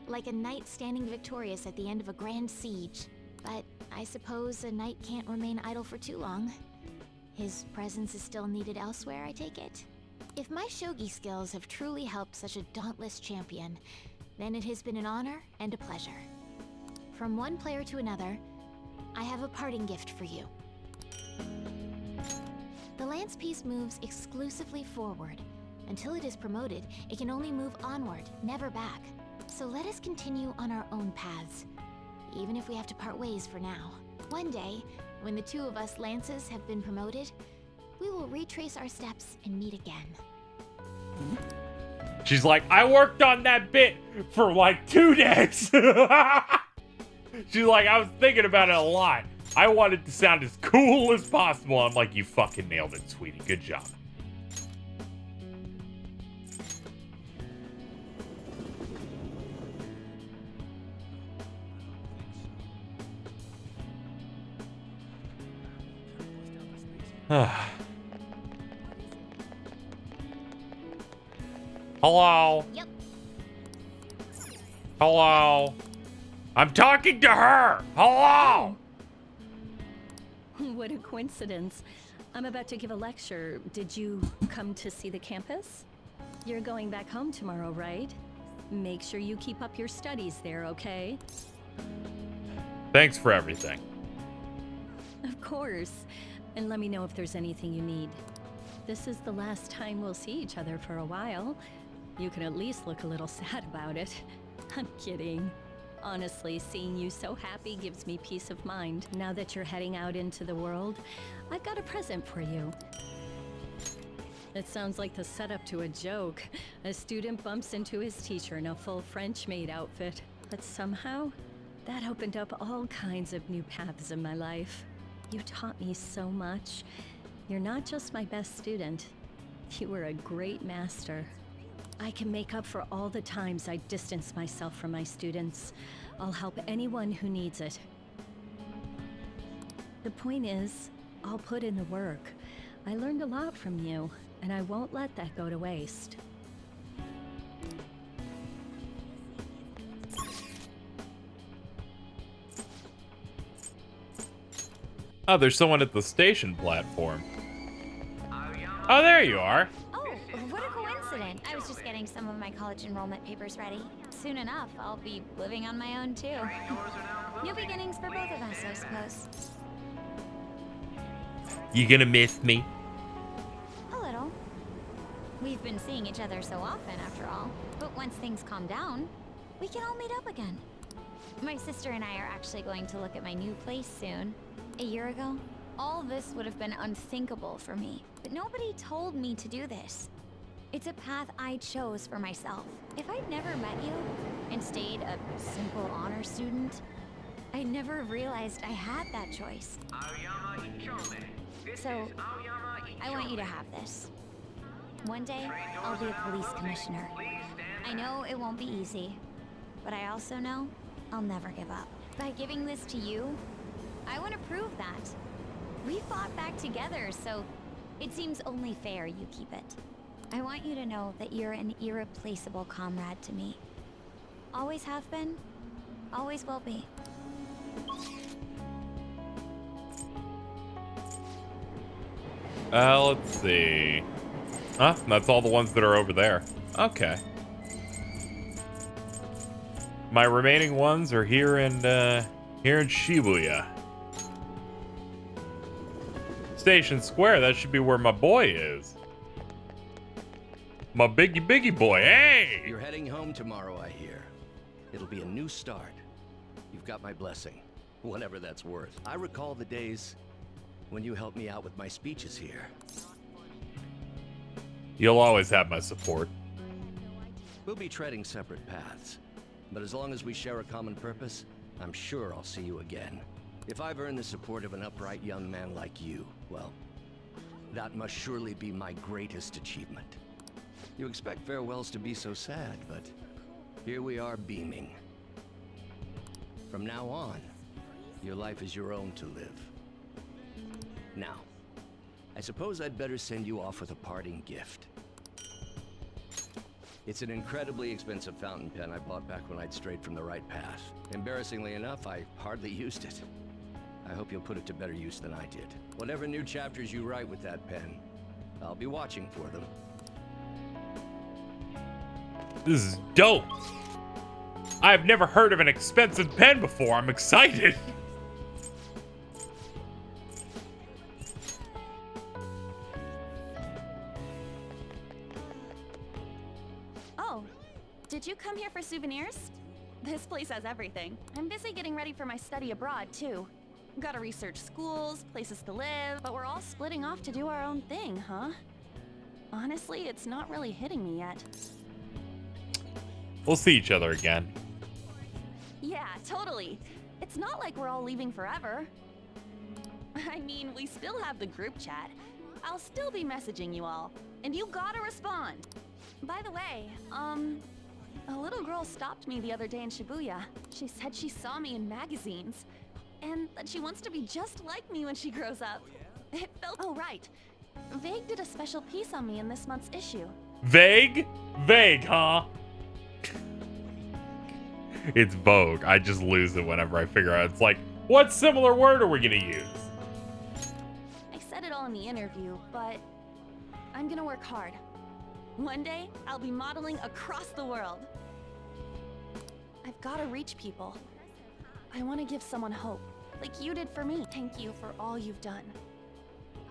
Like a knight standing victorious at the end of a grand siege. But I suppose a knight can't remain idle for too long. His presence is still needed elsewhere, I take it? If my shogi skills have truly helped such a dauntless champion, then it has been an honor and a pleasure. From one player to another, I have a parting gift for you. The lance piece moves exclusively forward. Until it is promoted, it can only move onward, never back. So let us continue on our own paths, even if we have to part ways for now. One day, when the two of us lances have been promoted, we will retrace our steps and meet again. She's like, I worked on that bit for like 2 days. She's like, I was thinking about it a lot. I wanted it to sound as cool as possible. I'm like, you fucking nailed it, sweetie. Good job. Hello? Yep. Hello? I'm talking to her! Hello! What a coincidence. I'm about to give a lecture. Did you come to see the campus? You're going back home tomorrow, right? Make sure you keep up your studies there, okay? Thanks for everything. Of course. And let me know if there's anything you need. This is the last time we'll see each other for a while. You can at least look a little sad about it. I'm kidding. Honestly, seeing you so happy gives me peace of mind. Now that you're heading out into the world, I've got a present for you. It sounds like the setup to a joke. A student bumps into his teacher in a full French maid outfit. But somehow, that opened up all kinds of new paths in my life. You taught me so much. You're not just my best student. You were a great master. I can make up for all the times I distanced myself from my students. I'll help anyone who needs it. The point is, I'll put in the work. I learned a lot from you, and I won't let that go to waste. Oh, there's someone at the station platform. Oh, there you are. Oh, what a coincidence. I was just getting some of my college enrollment papers ready. Soon enough, I'll be living on my own too. New beginnings for both of us, I suppose. You gonna miss me? A little. We've been seeing each other so often, after all. But once things calm down, we can all meet up again. My sister and I are actually going to look at my new place soon. A year ago, all this would have been unthinkable for me. But nobody told me to do this. It's a path I chose for myself. If I'd never met you and stayed a simple honor student, I'd never realized I had that choice. So, I want you to have this. One day, I'll be a police commissioner. I know it won't be easy, but I also know I'll never give up. By giving this to you, I want to prove that. We fought back together, so it seems only fair you keep it. I want you to know that you're an irreplaceable comrade to me. Always have been, always will be. Let's see. Huh? That's all the ones that are over there. Okay. My remaining ones are here in Shibuya. Station Square, that should be where my boy is. My biggie boy, hey! You're heading home tomorrow, I hear. It'll be a new start. You've got my blessing, whatever that's worth. I recall the days when you helped me out with my speeches here. You'll always have my support. We'll be treading separate paths, but as long as we share a common purpose, I'm sure I'll see you again. If I've earned the support of an upright young man like you, well, that must surely be my greatest achievement. You expect farewells to be so sad, but here we are beaming. From now on, your life is your own to live. Now, I suppose I'd better send you off with a parting gift. It's an incredibly expensive fountain pen I bought back when I'd strayed from the right path. Embarrassingly enough, I hardly used it. I hope you'll put it to better use than I did. Whatever new chapters you write with that pen, I'll be watching for them. This is dope. I've never heard of an expensive pen before. I'm excited. Oh, did you come here for souvenirs? This place has everything. I'm busy getting ready for my study abroad, too. Gotta research schools, places to live, but we're all splitting off to do our own thing, huh? Honestly, it's not really hitting me yet. We'll see each other again. Yeah, totally. It's not like we're all leaving forever. I mean, we still have the group chat. I'll still be messaging you all, and you gotta respond. By the way, a little girl stopped me the other day in Shibuya. She said she saw me in magazines, and that she wants to be just like me when she grows up. It felt— Oh, right. Vague did a special piece on me in this month's issue. Vague? Vague, huh? It's Vogue. I just lose it whenever I figure out. It's like, what similar word are we gonna use? I said it all in the interview, but I'm gonna work hard. One day, I'll be modeling across the world. I've gotta reach people. I want to give someone hope, like you did for me. Thank you for all you've done.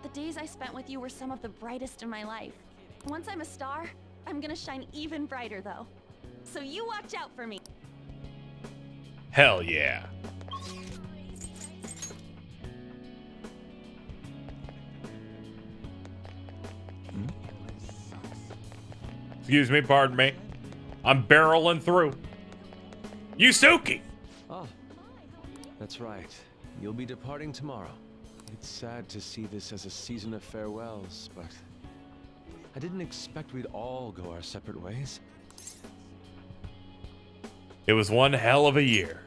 The days I spent with you were some of the brightest in my life. Once I'm a star, I'm gonna shine even brighter, though. So you watch out for me. Hell yeah. Excuse me, pardon me. I'm barreling through. Yusuke! Ah, that's right. You'll be departing tomorrow. It's sad to see this as a season of farewells, but I didn't expect we'd all go our separate ways. It was one hell of a year.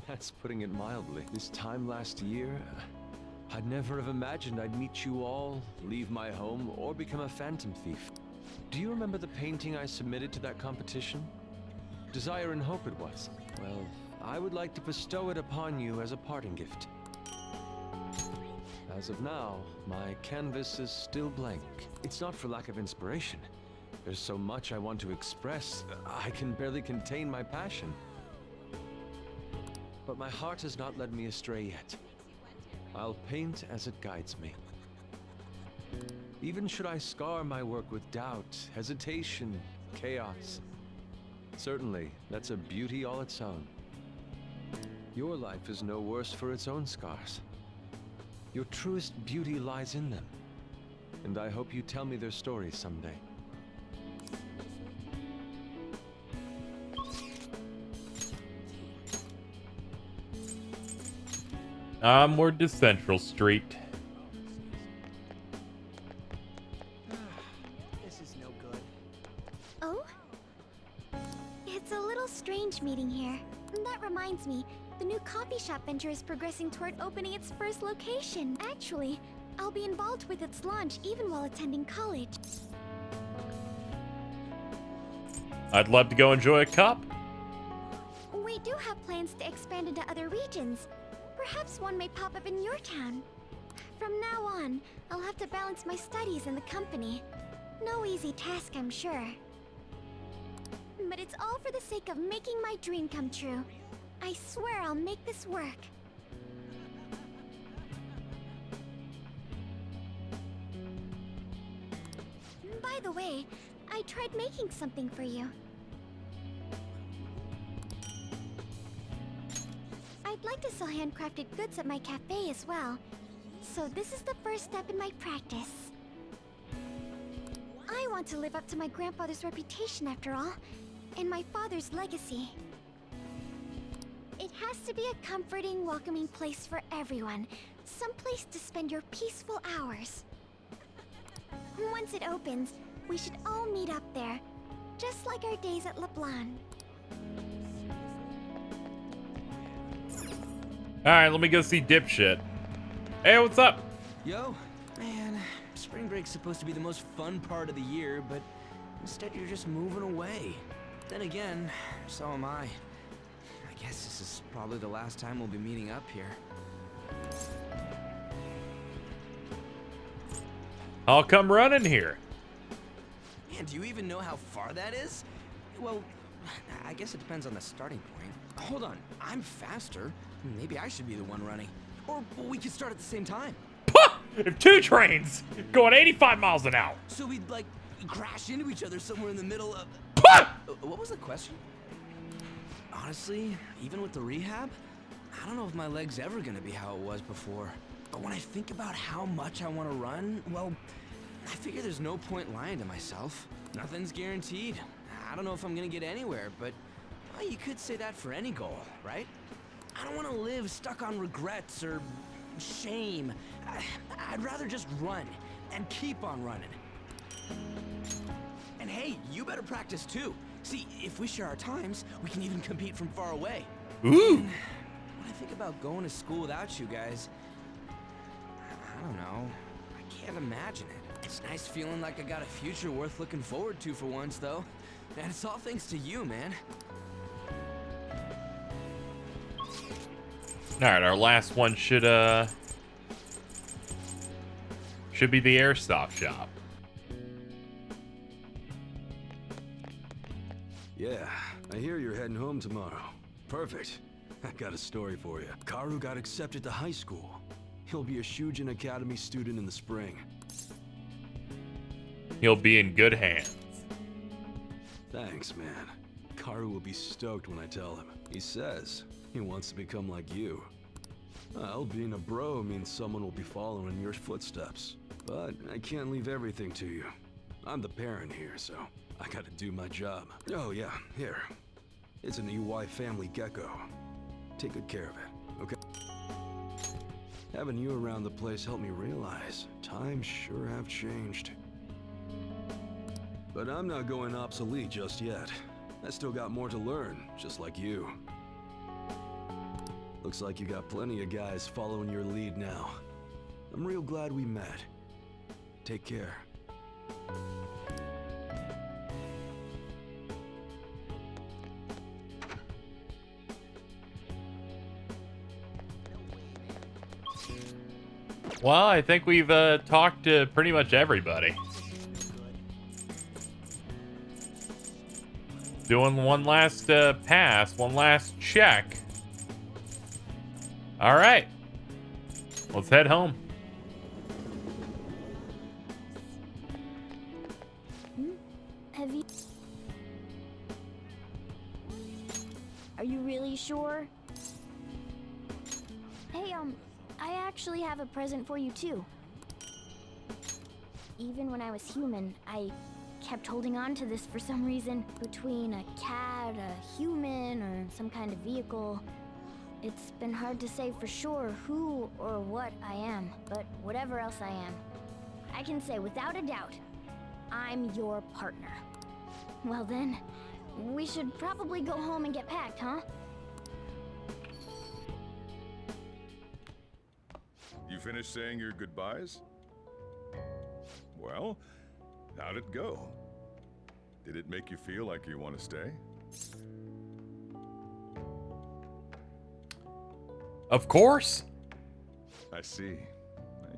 That's putting it mildly. This time last year, I'd never have imagined I'd meet you all, leave my home, or become a Phantom Thief. Do you remember the painting I submitted to that competition? Desire and Hope it was. Well, I would like to bestow it upon you as a parting gift. As of now, my canvas is still blank. It's not for lack of inspiration. There's so much I want to express, I can barely contain my passion. But my heart has not led me astray yet. I'll paint as it guides me. Even should I scar my work with doubt, hesitation, chaos. Certainly, that's a beauty all its own. Your life is no worse for its own scars. Your truest beauty lies in them. And I hope you tell me their stories someday. Onward to Central Street. This is no good. Oh? It's a little strange meeting here. That reminds me, the new coffee shop venture is progressing toward opening its first location. Actually, I'll be involved with its launch even while attending college. I'd love to go enjoy a cup. We do have plans to expand into other regions. Perhaps one may pop up in your town. From now on, I'll have to balance my studies and the company. No easy task, I'm sure. But it's all for the sake of making my dream come true. I swear I'll make this work. By the way, I tried making something for you. I'd like to sell handcrafted goods at my cafe as well. So this is the first step in my practice. I want to live up to my grandfather's reputation after all, and my father's legacy. It has to be a comforting, welcoming place for everyone. Some place to spend your peaceful hours. Once it opens, we should all meet up there, just like our days at LeBlanc. Alright, let me go see Dipshit. Hey, what's up? Yo, man, spring break's supposed to be the most fun part of the year, but instead you're just moving away. Then again, so am I. I guess this is probably the last time we'll be meeting up here. I'll come running here. Man, do you even know how far that is? Well, I guess it depends on the starting point. Hold on, I'm faster. Maybe I should be the one running. Or we could start at the same time. If two trains going 85 miles an hour. So we'd, like, crash into each other somewhere in the middle of... What was the question? Honestly, even with the rehab, I don't know if my leg's ever gonna be how it was before. But when I think about how much I want to run, well, I figure there's no point lying to myself. Nothing's guaranteed. I don't know if I'm gonna get anywhere, but well, you could say that for any goal, right? I don't want to live stuck on regrets or shame. I'd rather just run and keep on running. And hey, you better practice too. See, if we share our times, we can even compete from far away. Ooh. And when I think about going to school without you guys, I don't know. I can't imagine it. It's nice feeling like I got a future worth looking forward to for once, though. And it's all thanks to you, man. Alright, our last one should be the airsoft shop. Yeah, I hear you're heading home tomorrow. Perfect. I got a story for you. Karu got accepted to high school. He'll be a Shujin Academy student in the spring. He'll be in good hands. Thanks, man. Karu will be stoked when I tell him. He says he wants to become like you. Well, being a bro means someone will be following in your footsteps. But I can't leave everything to you. I'm the parent here, so I gotta do my job. Oh yeah, here. It's an EY family gecko. Take good care of it, okay? Having you around the place helped me realize times sure have changed. But I'm not going obsolete just yet. I still got more to learn, just like you. Looks like you got plenty of guys following your lead now. I'm real glad we met. Take care. Well, I think we've talked to pretty much everybody. Doing one last pass, one last check. All right, let's head home. Have you... Are you really sure? Hey, I actually have a present for you too. Even when I was human, I kept holding on to this for some reason. Between a cat, a human, or some kind of vehicle, it's been hard to say for sure who or what I am, but whatever else I am, I can say without a doubt, I'm your partner. Well then, we should probably go home and get packed, huh? You finished saying your goodbyes? Well, how'd it go? Did it make you feel like you want to stay? Of course. I see.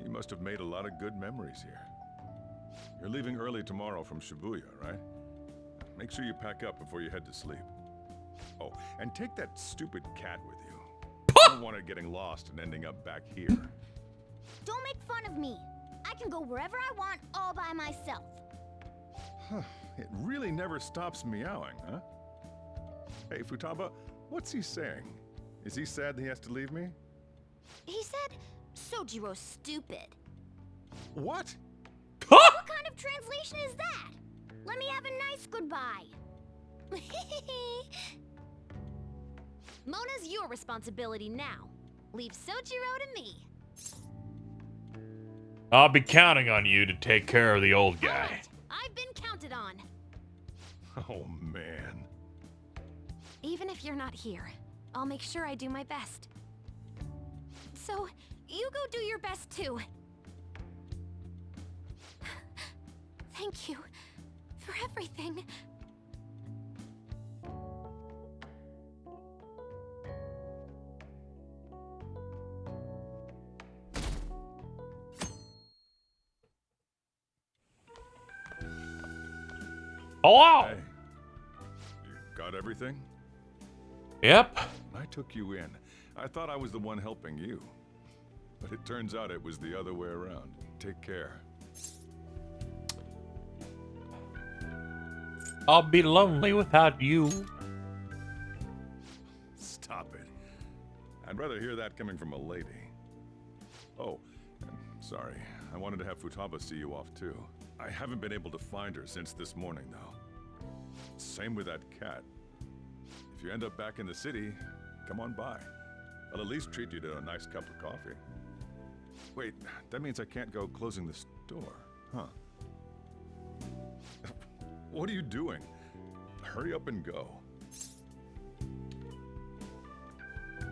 You must have made a lot of good memories here. You're leaving early tomorrow from Shibuya, right? Make sure you pack up before you head to sleep. Oh, and take that stupid cat with you. I don't want it getting lost and ending up back here. Don't make fun of me. I can go wherever I want all by myself. Huh. It really never stops meowing, huh? Hey, Futaba, what's he saying? Is he sad that he has to leave me? He said, Sojiro's stupid. What? What kind of translation is that? Let me have a nice goodbye. Mona's your responsibility now. Leave Soichiro to me. I'll be counting on you to take care of the old guy. I've been counted on. Oh, man. Even if you're not here, I'll make sure I do my best. So, you go do your best too. Thank you for everything. Hello! Hey, you got everything? Yep. I took you in. I thought I was the one helping you. But it turns out it was the other way around. Take care. I'll be lonely without you. Stop it. I'd rather hear that coming from a lady. Oh, sorry. I wanted to have Futaba see you off too. I haven't been able to find her since this morning, though. Same with that cat. If you end up back in the city, come on by. I'll at least treat you to a nice cup of coffee. Wait, that means I can't go closing the store, huh? What are you doing? Hurry up and go.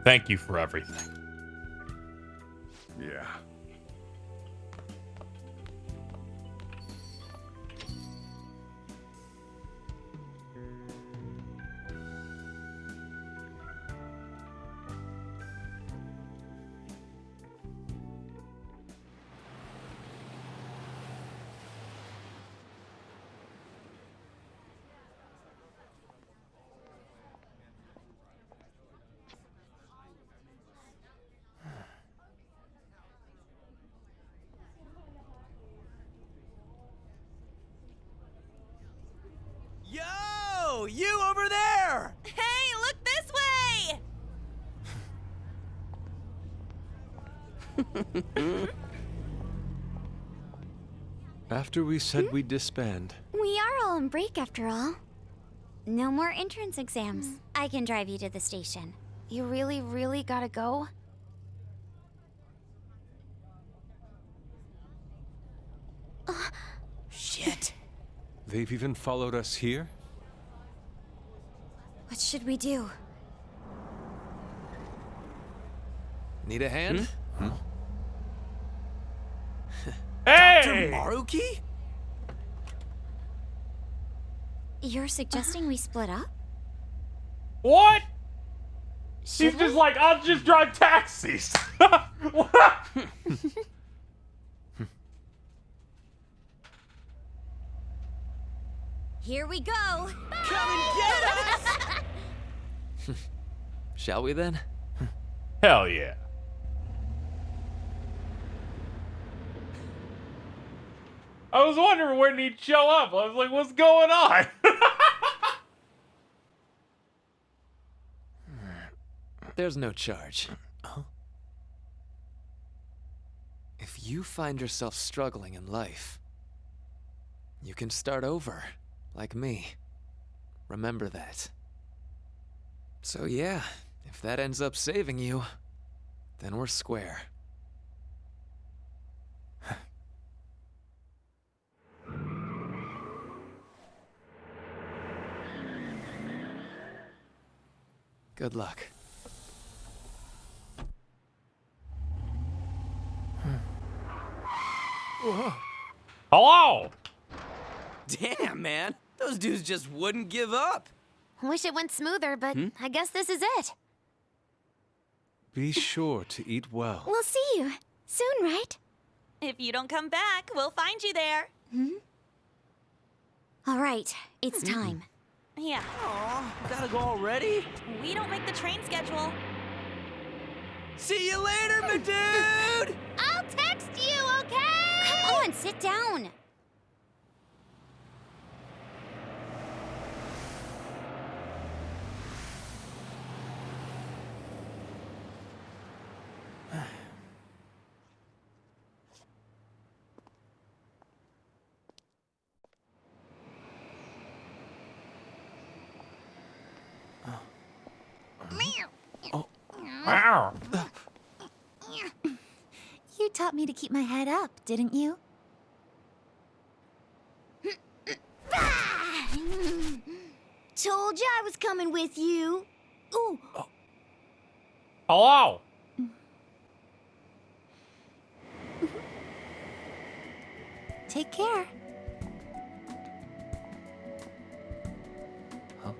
Thank you for everything. Yeah. Yo! You over there! Hey, look this way! After we said we'd disband, We are all on break after all. No more entrance exams. I can drive you to the station. You really, really gotta go? Shit. they've even followed us here? What should we do? Need a hand? Hey! Dr. Maruki? You're suggesting we split up? What? He's just like, I'll just drive taxis. What? Here we go! Come and get us! Shall we then? Hell yeah. I was wondering when he'd show up. I was like, what's going on? There's no charge. If you find yourself struggling in life, you can start over, like me. Remember that. So yeah, if that ends up saving you, then we're square. Good luck. Hello! Damn, man. Those dudes just wouldn't give up. Wish it went smoother, but I guess this is it. Be sure to eat well. We'll see you soon, right? If you don't come back, we'll find you there. All right, it's time. Yeah. Aw, gotta go already? We don't make the train schedule. See you later, my dude! I'll text you, okay? Come on, sit down. Ow. You taught me to keep my head up, didn't you? Told you I was coming with you. Ooh. Hello. Take care. Huh?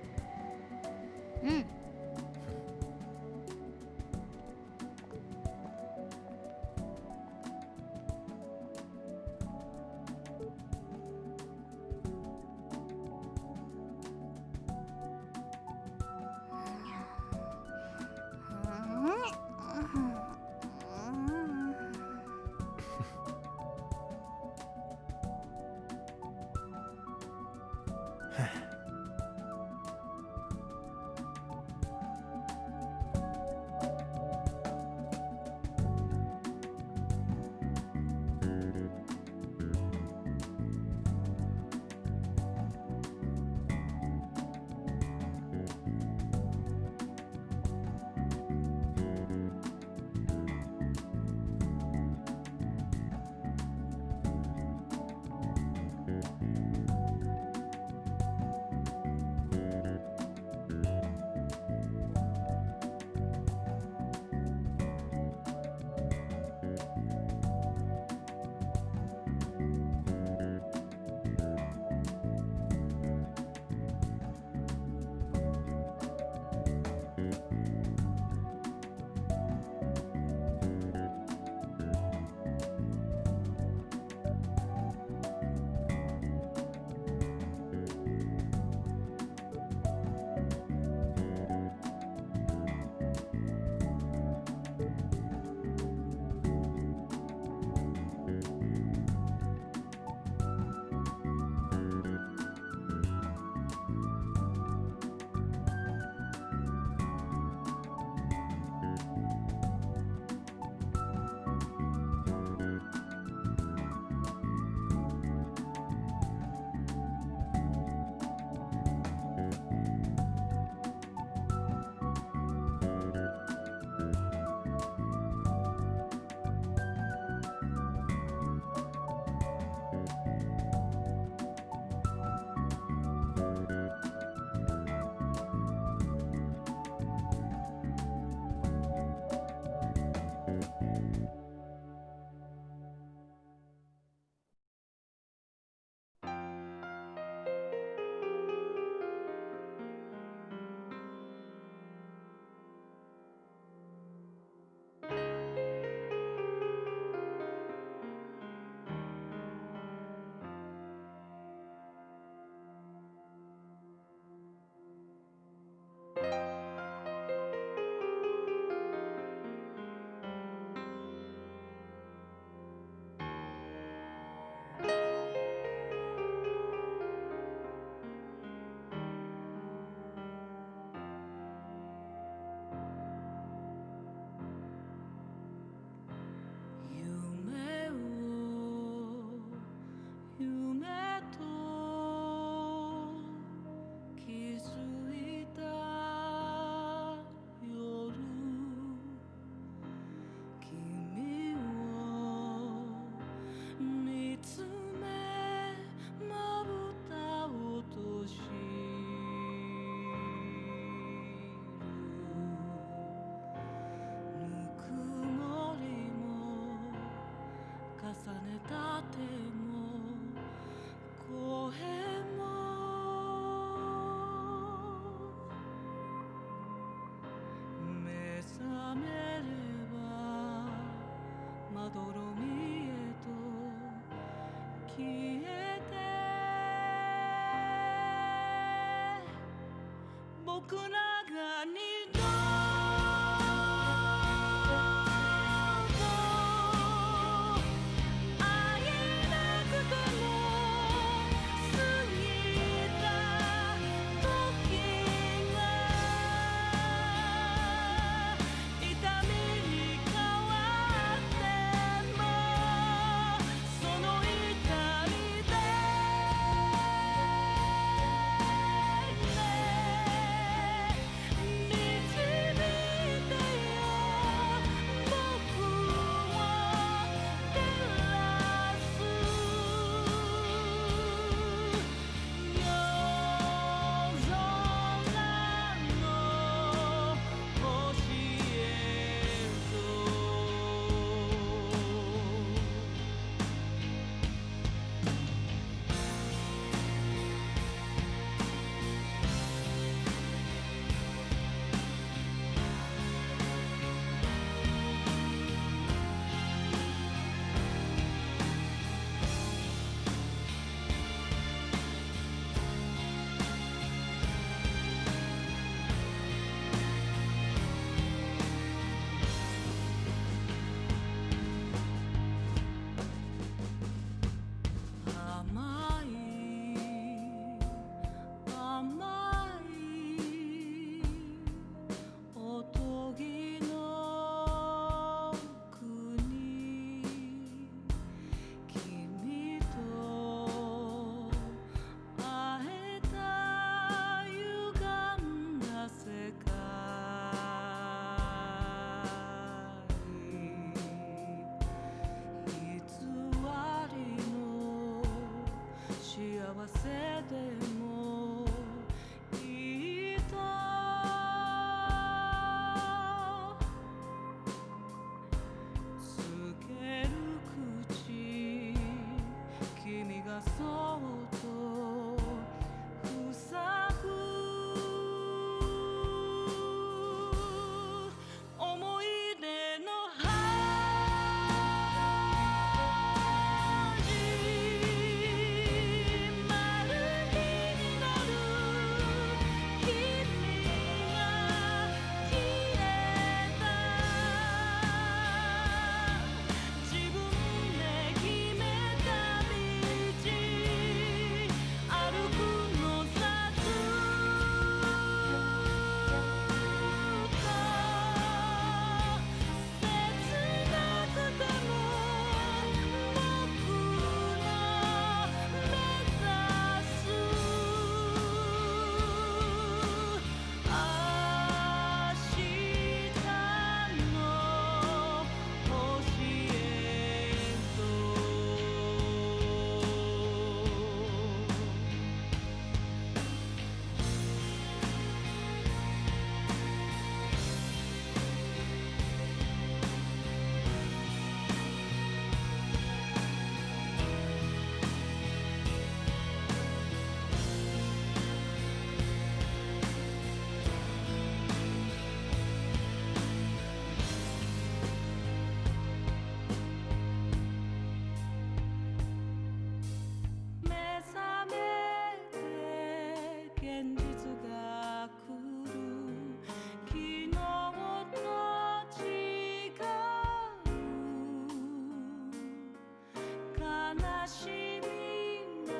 しみが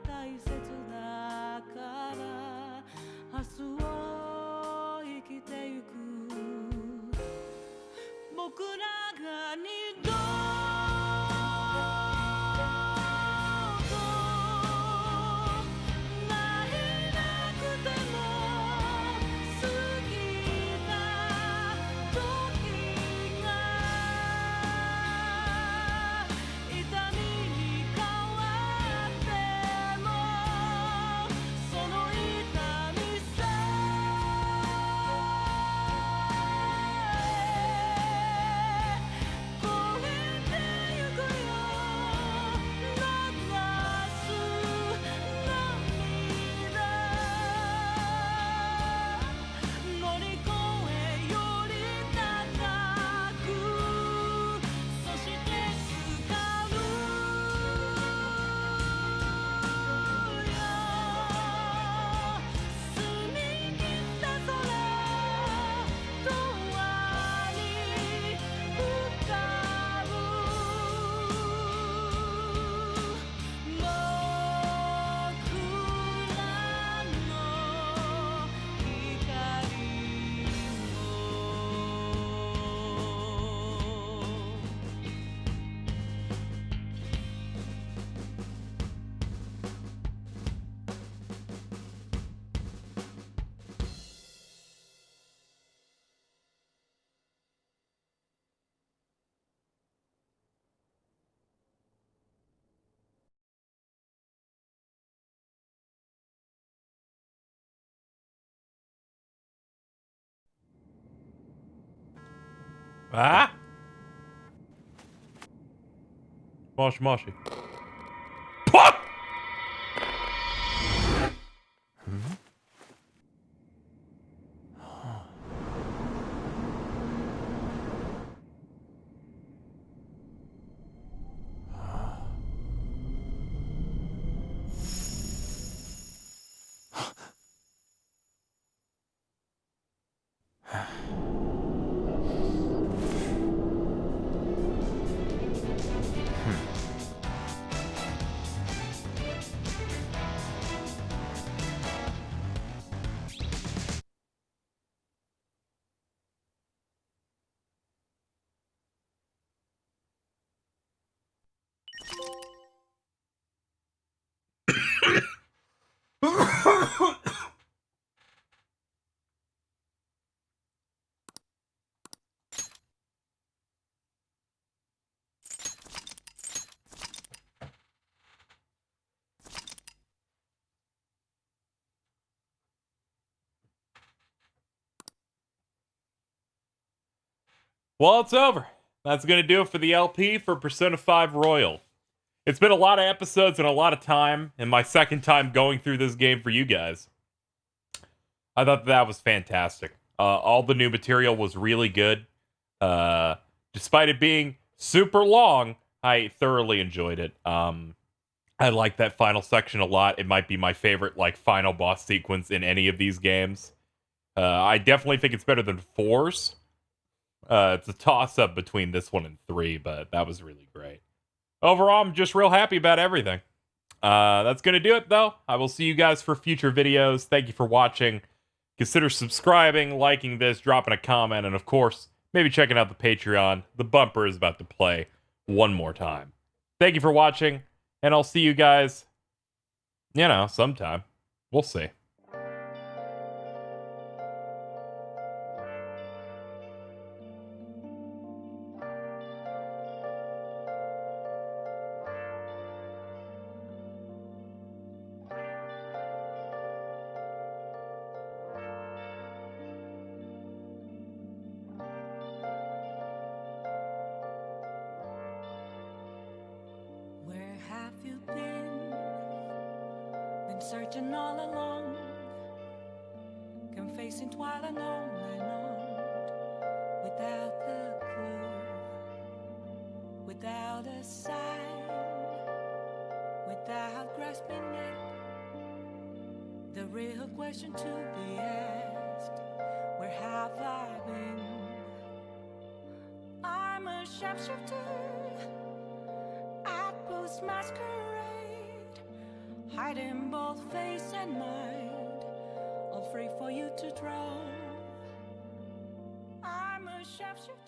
大切だから明日を生きてゆく僕らが二度Ah? Moshi Moshi. Well, it's over. That's going to do it for the LP for Persona 5 Royal. It's been a lot of episodes and a lot of time, and my second time going through this game for you guys. I thought that was fantastic. All the new material was really good. Despite it being super long, I thoroughly enjoyed it. I like that final section a lot. It might be my favorite, like, final boss sequence in any of these games. I definitely think it's better than 4's. It's a toss-up between this one and 3, but that was really great. Overall, I'm just real happy about everything. That's going to do it, though. I will see you guys for future videos. Thank you for watching. Consider subscribing, liking this, dropping a comment, and of course, maybe checking out the Patreon. The bumper is about to play one more time. Thank you for watching, and I'll see you guys, sometime. We'll see. Where have you been? Been searching all along, confessing twilight on and on, without a clue, without a sign, without grasping it. The real question to be asked: where have I been? I'm a sharpshooter. I grow ghost masquerade, hiding both face and mind, all free for you to draw. I'm a chef.